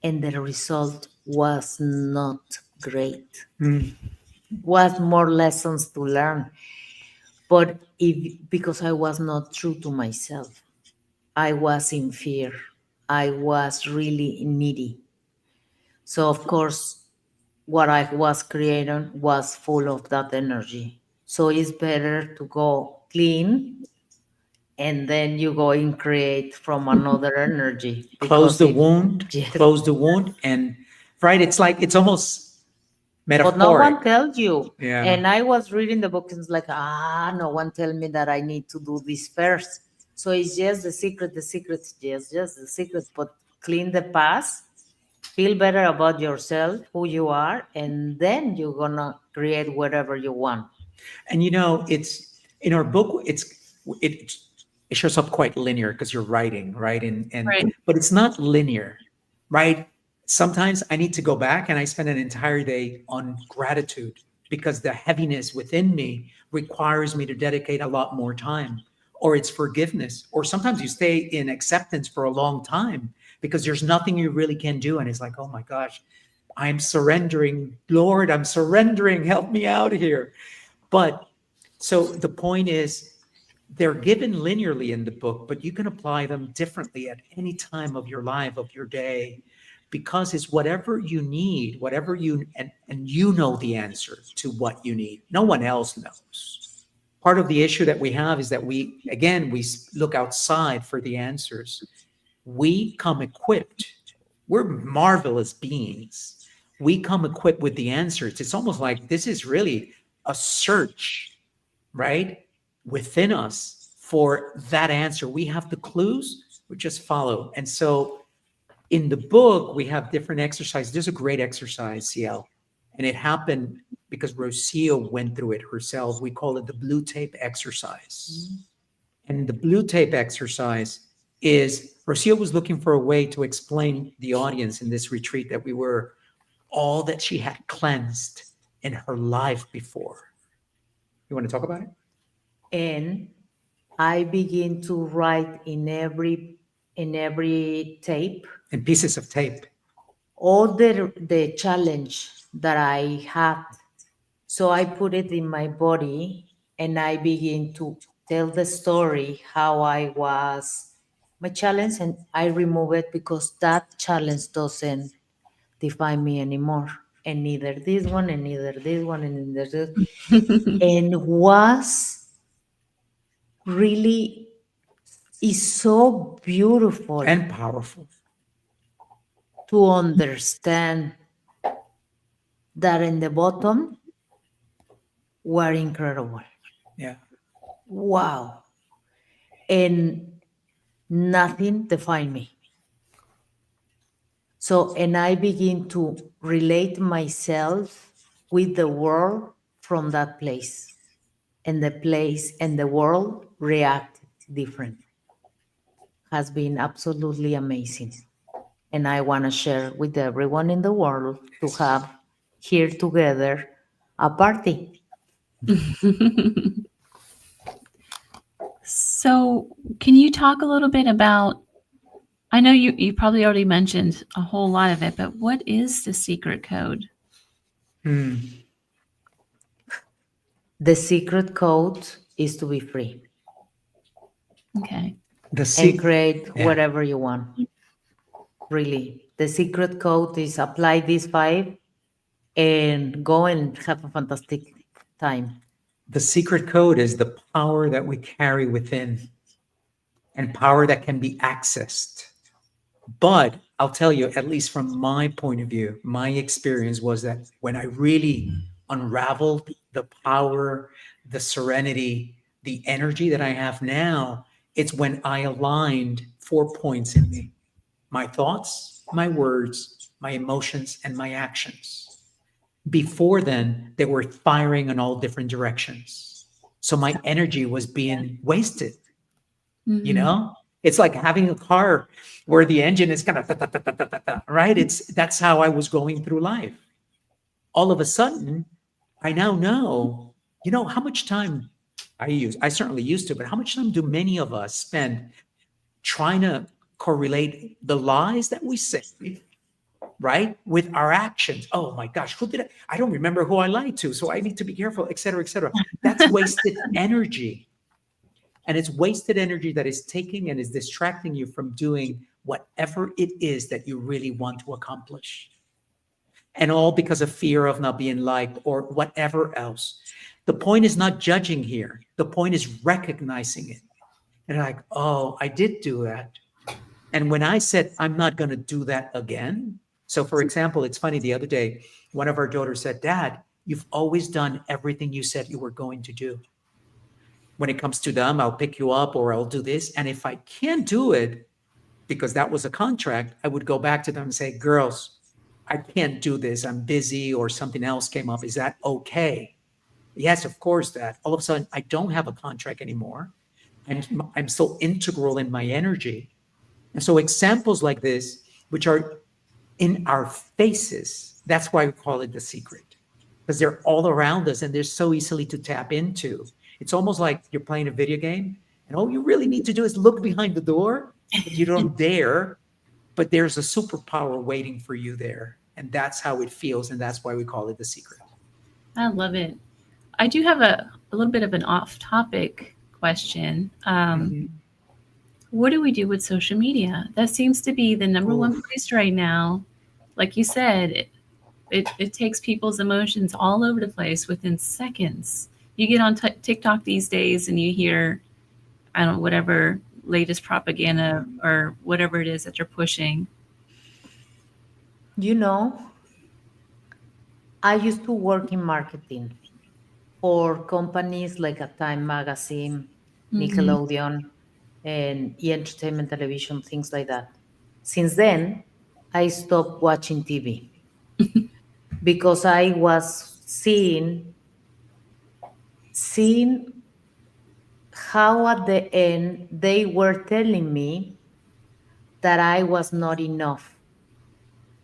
and the result was not great. Was more lessons to learn. But because I was not true to myself, I was in fear. I was really needy. So of course, what I was creating was full of that energy. So it's better to go clean and then you go and create from another energy Close because the if wound, yes, close the wound. And right, it's like, it's almost but no metaphoric. one tells you. Yeah. And I was reading the book and it's like, no one tell me that I need to do this first. So it's just the secret, yes, just the secret, but clean the past, feel better about yourself, who you are, and then you're gonna create whatever you want. And it's in our book, it it shows up quite linear because you're writing, right? And Right. but it's not linear, right? Sometimes I need to go back and I spend an entire day on gratitude because the heaviness within me requires me to dedicate a lot more time. Or it's forgiveness. Or sometimes you stay in acceptance for a long time because there's nothing you really can do. And it's like, oh my gosh, I'm surrendering. Lord, I'm surrendering. Help me out here. But so the point is, they're given linearly in the book, but you can apply them differently at any time of your life, of your day, because it's whatever you need, whatever and you know the answer to what you need. No one else knows. Part of the issue that we have is that we look outside for the answers. We come equipped. We're marvelous beings. We come equipped with the answers. It's almost like this is really a search, right, within us for that answer. We have the clues, we just follow. And so in the book, we have different exercises. There's a great exercise, CL, and it happened because Rocio went through it herself. We call it the blue tape exercise. And the blue tape exercise is Rocio was looking for a way to explain the audience in this retreat that we were all that she had cleansed in her life before. You want to talk about it? and I begin to write in every tape And pieces of tape. all the challenge that I had. So I put it in my body and I begin to tell the story how I was my challenge, and I remove it because that challenge doesn't define me anymore. And neither this one, and neither this one, and neither this. And was really is so beautiful And powerful. to understand that in the bottom were incredible. Yeah. Wow. And nothing defined me. So, and I begin to relate myself with the world from that place. And the place and the world react different. Has been absolutely amazing. And I want to share with everyone in the world to have here together a party. So, can you talk a little bit about? I know you probably already mentioned a whole lot of it, but what is the secret code? Hmm. The secret code is to be free Okay. The and create yeah. whatever you want. Really. The secret code is apply these five and go and have a fantastic time. The secret code is the power that we carry within and power that can be accessed. But I'll tell you, at least from my point of view, my experience was that when I really unraveled the power, the serenity, the energy that I have now, it's when I aligned 4 points in me: my thoughts, my words, my emotions, and my actions. Before then, they were firing in all different directions. So my energy was being wasted. You Mhm. know, it's like having a car where the engine is kind of right. That's how I was going through life. All of a sudden, I now know, how much time I certainly used to, but how much time do many of us spend trying to correlate the lies that we say, right, with our actions? Oh my gosh, who did I don't remember who I lied to, so I need to be careful, et cetera, et cetera. That's wasted energy. And it's wasted energy that is taking and is distracting you from doing whatever it is that you really want to accomplish. And all because of fear of not being liked or whatever else. The point is not judging here. The point is recognizing it. And like, oh, I did do that. And when I said, I'm not going to do that again. So, for example, it's funny, the other day, one of our daughters said, Dad, you've always done everything you said you were going to do. When it comes to them, I'll pick you up or I'll do this. And if I can't do it, because that was a contract, I would go back to them and say, girls, I can't do this. I'm busy or something else came up. Is that okay? Yes, of course, Dad. All of a sudden, I don't have a contract anymore. I'm still integral in my energy. And so examples like this, which are in our faces, that's why we call it the secret, because they're all around us and they're so easily to tap into. It's almost like you're playing a video game and all you really need to do is look behind the door, but you don't dare, but there's a superpower waiting for you there. And that's how it feels. And that's why we call it the secret. I love it. I do have a little bit of an off topic question. Mhm. What do we do with social media? That seems to be the number one Oof. place right now. Like you said, it takes people's emotions all over the place within seconds. You get on TikTok these days and you hear, I don't know, whatever latest propaganda or whatever it is that they're pushing. You know, I used to work in marketing for companies like a Time Magazine, Mm-hmm. Nickelodeon, and Entertainment Television, things like that. Since then, I stopped watching TV because I was seeing how at the end they were telling me that I was not enough,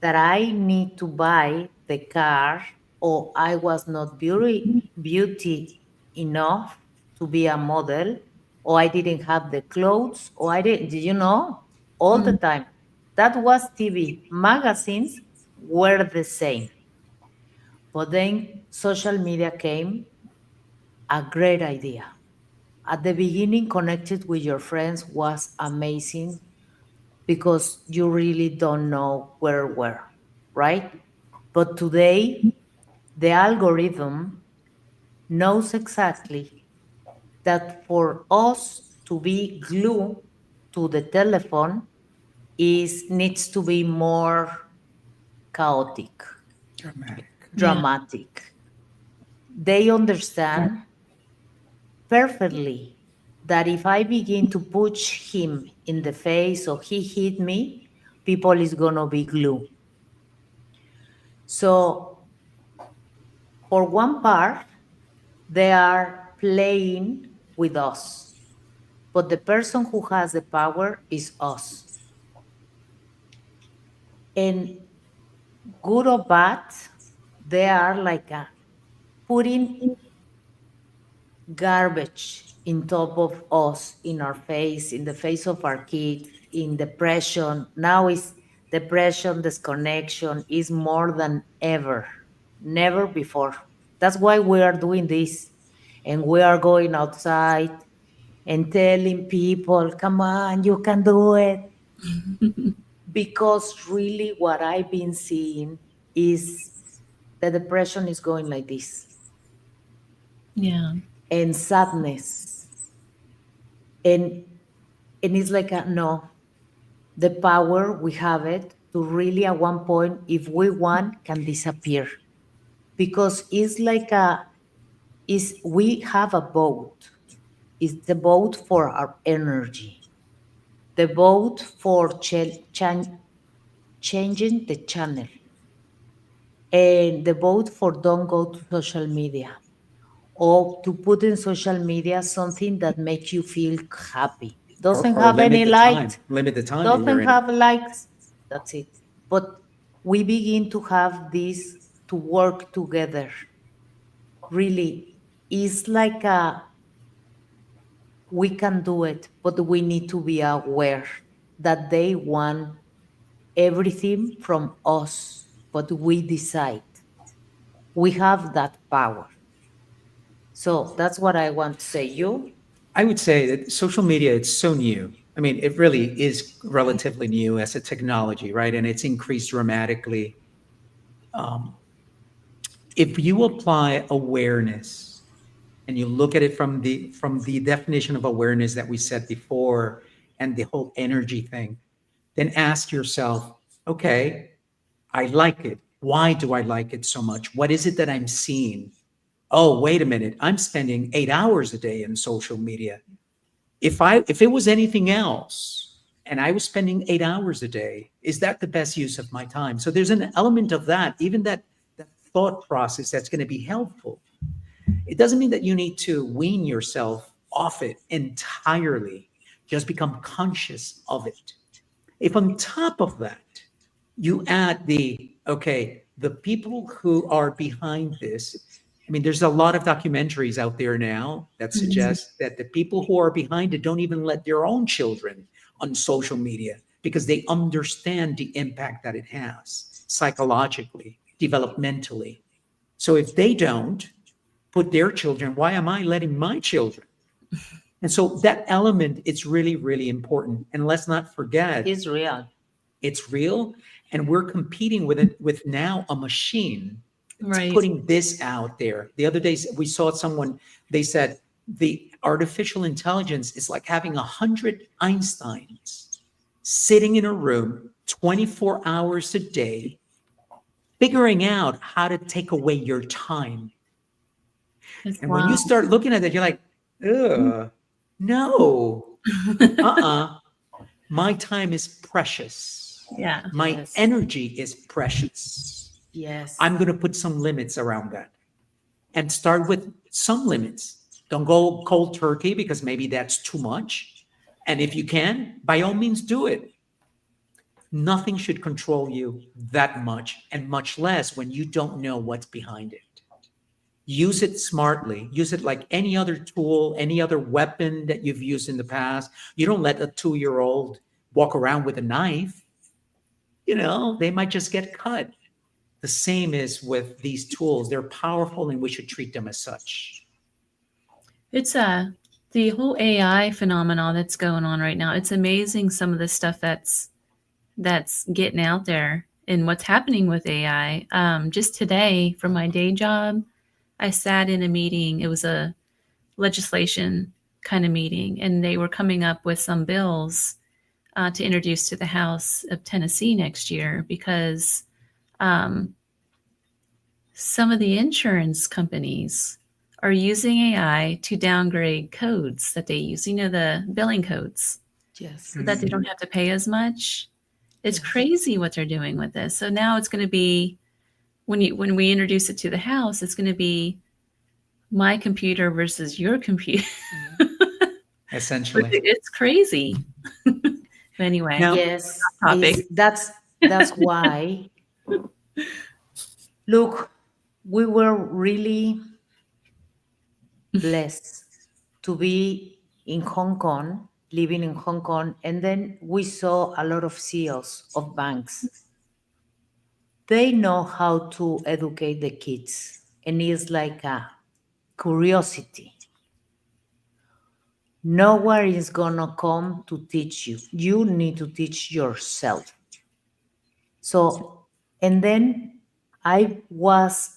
that I need to buy the car, or I was not beauty enough to be a model, or I didn't have the clothes, or I didn't, you know, all the time. That was TV. Magazines were the same. But then social media came, a great idea. At the beginning, connected with your friends was amazing because you really don't know where, right? But today, the algorithm knows exactly that for us to be glued to the telephone is needs to be more chaotic, Dramatic. Yeah. dramatic. They understand perfectly that if I begin to push him in the face or he hit me, people is gonna be glued. So for one part, they are playing with us, but the person who has the power is us. And good or bad, they are like a putting garbage in top of us, in our face, in the face of our kids, in depression. Now is depression, disconnection is more than ever, never before. That's why we are doing this. And we are going outside and telling people, come on, you can do it. Because really what I've been seeing is the depression is going like this, Yeah. and sadness. And it's like a no, the power we have it to really at one point, if we want, can disappear. Because it's like a is we have a boat. It's the boat for our energy, the boat for changing the channel, and the vote for don't go to social media, or to put in social media something that makes you feel happy. Doesn't Or have any likes, limit the time that you're doesn't in it. have likes, that's it. But we begin to have this to work together. Really, it's like a we can do it, but we need to be aware that they want everything from us, but we decide. We have that power. So that's what I want to say. You? I would say that social media, it's so new. I mean, it really is relatively new as a technology, right? And it's increased dramatically. Um, if you apply awareness and you look at it from the definition of awareness that we said before, and the whole energy thing, then ask yourself, okay, I like it. Why do I like it so much? What is it that I'm seeing? Oh, wait a minute. I'm spending 8 hours a day in social media. If it was anything else and I was spending 8 hours a day, is that the best use of my time? So there's an element of that, even that thought process that's going to be helpful. It doesn't mean that you need to wean yourself off it entirely. Just become conscious of it. If on top of that, you add the people who are behind this. I mean, there's a lot of documentaries out there now that suggest that the people who are behind it don't even let their own children on social media because they understand the impact that it has psychologically, developmentally. So if they don't put their children, why am I letting my children? And so that element, it's really, really important. And let's not forget, It's real. it's real, and we're competing with it with now a machine. It's Right. putting this out there. The other day we saw someone, they said the artificial intelligence is like having 100 Einsteins sitting in a room 24 hours a day, figuring out how to take away your time. It's And when you start looking at that, you're like, ugh, no, my time is precious. Yeah. My Yes. energy is precious. Yes. I'm going to put some limits around that and start with some limits. Don't go cold turkey because maybe that's too much. And if you can, by all means, do it. Nothing should control you that much, and much less when you don't know what's behind it. use it smartly. Use it like any other tool, any other weapon that you've used in the past. You don't let a 2-year-old walk around with a knife. They might just get cut. The same is with these tools. They're powerful and we should treat them as such. It's the whole AI phenomenon that's going on right now. It's amazing some of the stuff that's getting out there and what's happening with AI. Just today, from my day job, I sat in a meeting. It was a legislation kind of meeting, and they were coming up with some bills to introduce to the House of Tennessee next year because some of the insurance companies are using AI to downgrade codes that they use, the billing codes, Yes. so that they don't have to pay as much. It's crazy what they're doing with this. So now it's going to be, when we introduce it to the House, it's going to be my computer versus your computer. Essentially. It's crazy. But anyway, Now- Yes, topic. that's why. Look, we were really blessed to be in Hong Kong, living in Hong Kong, and then we saw a lot of CEOs of banks. They know how to educate the kids, and it's like a curiosity. No one is gonna come to teach you. You need to teach yourself. So, and then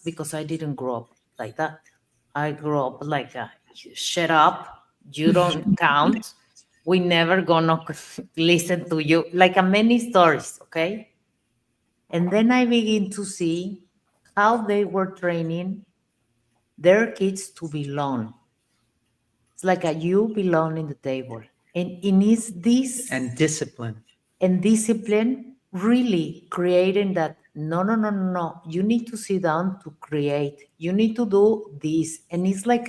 because I didn't grow up like that. I grew up like shut up, you don't count. We never gonna listen to you, like many stories, okay? And then I begin to see how they were training their kids to belong. It's like you belong in the table. And it is this And discipline. and discipline really creating that no, you need to sit down to create, you need to do this. And it's like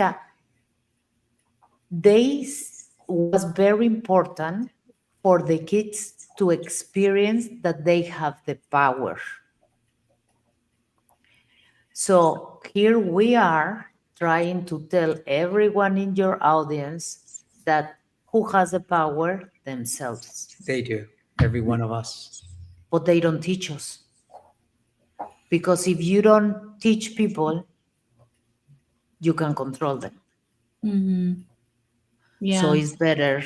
this was very important for the kids to experience that they have the power. So here we are trying to tell everyone in your audience that who has the power? Themselves. They do. Every one of us. But they don't teach us. Because if you don't teach people, you can control them. Mm-hmm. Yeah. So it's better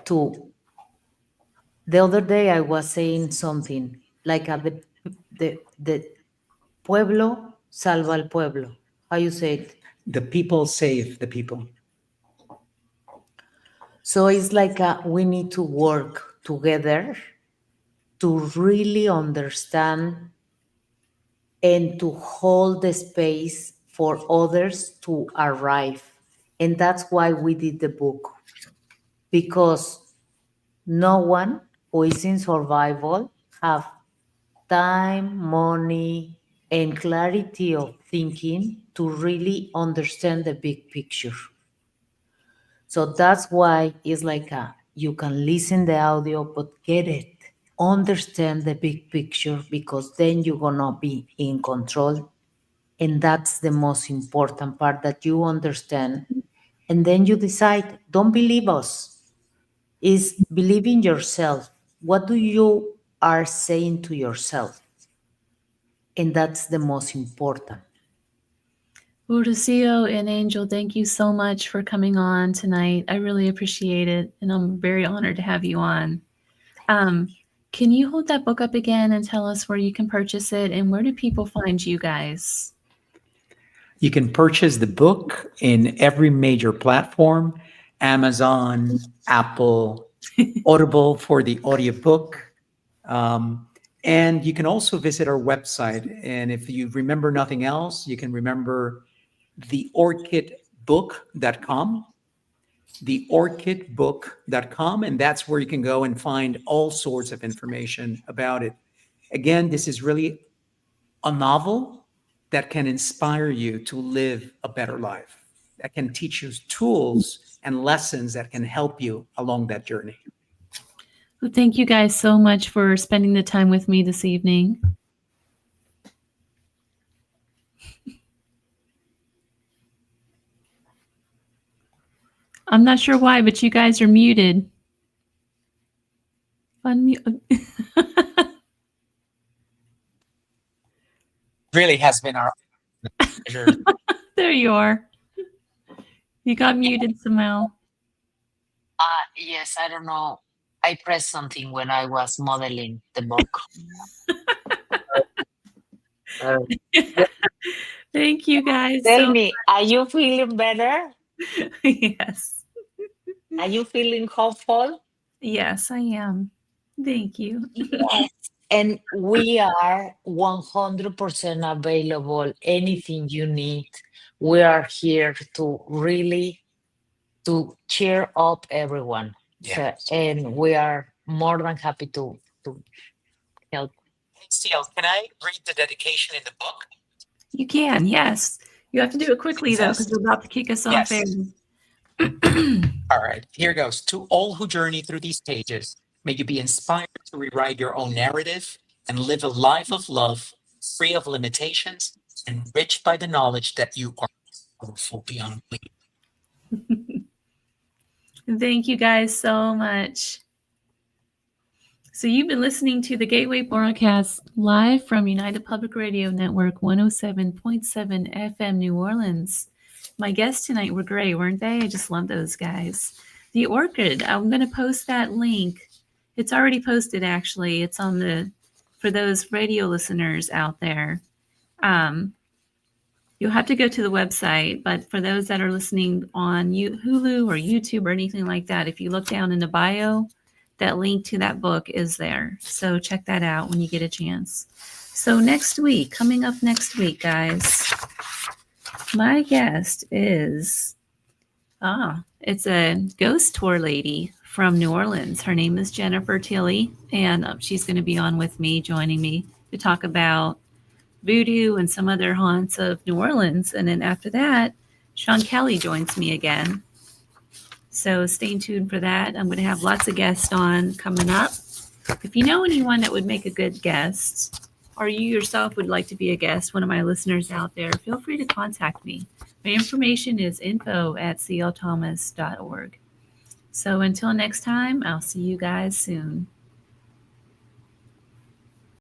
to. The other day I was saying something like the pueblo salva al pueblo. How you say it? The people save the people. So it's like we need to work together to really understand and to hold the space for others to arrive. And that's why we did the book. Because no one who is in survival have time, money, and clarity of thinking to really understand the big picture. So that's why it's like you can listen the audio, but get it. Understand the big picture, because then you're gonna be in control. And that's the most important part, that you understand. And then you decide, don't believe us. Is believe in yourself. What do you are saying to yourself? And that's the most important. Well, Rocio and Angel, thank you so much for coming on tonight. I really appreciate it, and I'm very honored to have you on. Can you hold that book up again and tell us where you can purchase it, and where do people find you guys? You can purchase the book in every major platform: Amazon, Apple, Audible for the audiobook. And you can also visit our website. And if you remember nothing else, you can remember theorchidbook.com, theorchidbook.com. And that's where you can go and find all sorts of information about it. Again, this is really a novel that can inspire you to live a better life, that can teach you tools and lessons that can help you along that journey. Well, thank you guys so much for spending the time with me this evening. I'm not sure why, but you guys are muted. Unmute. Really has been our pleasure. There you are. You got muted somehow. Yes, I don't know. I pressed something when I was modeling the book. Thank you guys. Tell me, are you feeling better? Yes. Are you feeling hopeful? Yes, I am. Thank you. Yes. And we are 100% available. Anything you need, we are here to really to cheer up everyone. Yeah. And we are more than happy to help. Hey, Seal, can I read the dedication in the book? You can, yes. You have to do it quickly though, because you're about to kick us off. Yes. All right, here goes. To all who journey through these pages, may you be inspired to rewrite your own narrative and live a life of love, free of limitations, enriched by the knowledge that you are powerful beyond belief. Thank you guys so much. So you've been listening to the Gateway broadcast live from United Public Radio Network 107.7 FM New Orleans. My guests tonight were great, weren't they? I just love those guys. The Orchid, I'm going to post that link. It's already posted, actually. It's on the, for those radio listeners out there. You'll have to go to the website, but for those that are listening on Hulu or YouTube or anything like that, if you look down in the bio, that link to that book is there. So check that out when you get a chance. So next week, coming up next week, guys, my guest is, it's a ghost tour lady from New Orleans. Her name is Jennifer Tilley, and she's going to be on with me, joining me to talk about voodoo and some other haunts of New Orleans. And then after that, Sean Kelly joins me again. So stay tuned for that. I'm going to have lots of guests on coming up. If you know anyone that would make a good guest, or you yourself would like to be a guest, one of my listeners out there, feel free to contact me. My information is info@clthomas.org. So until next time, I'll see you guys soon.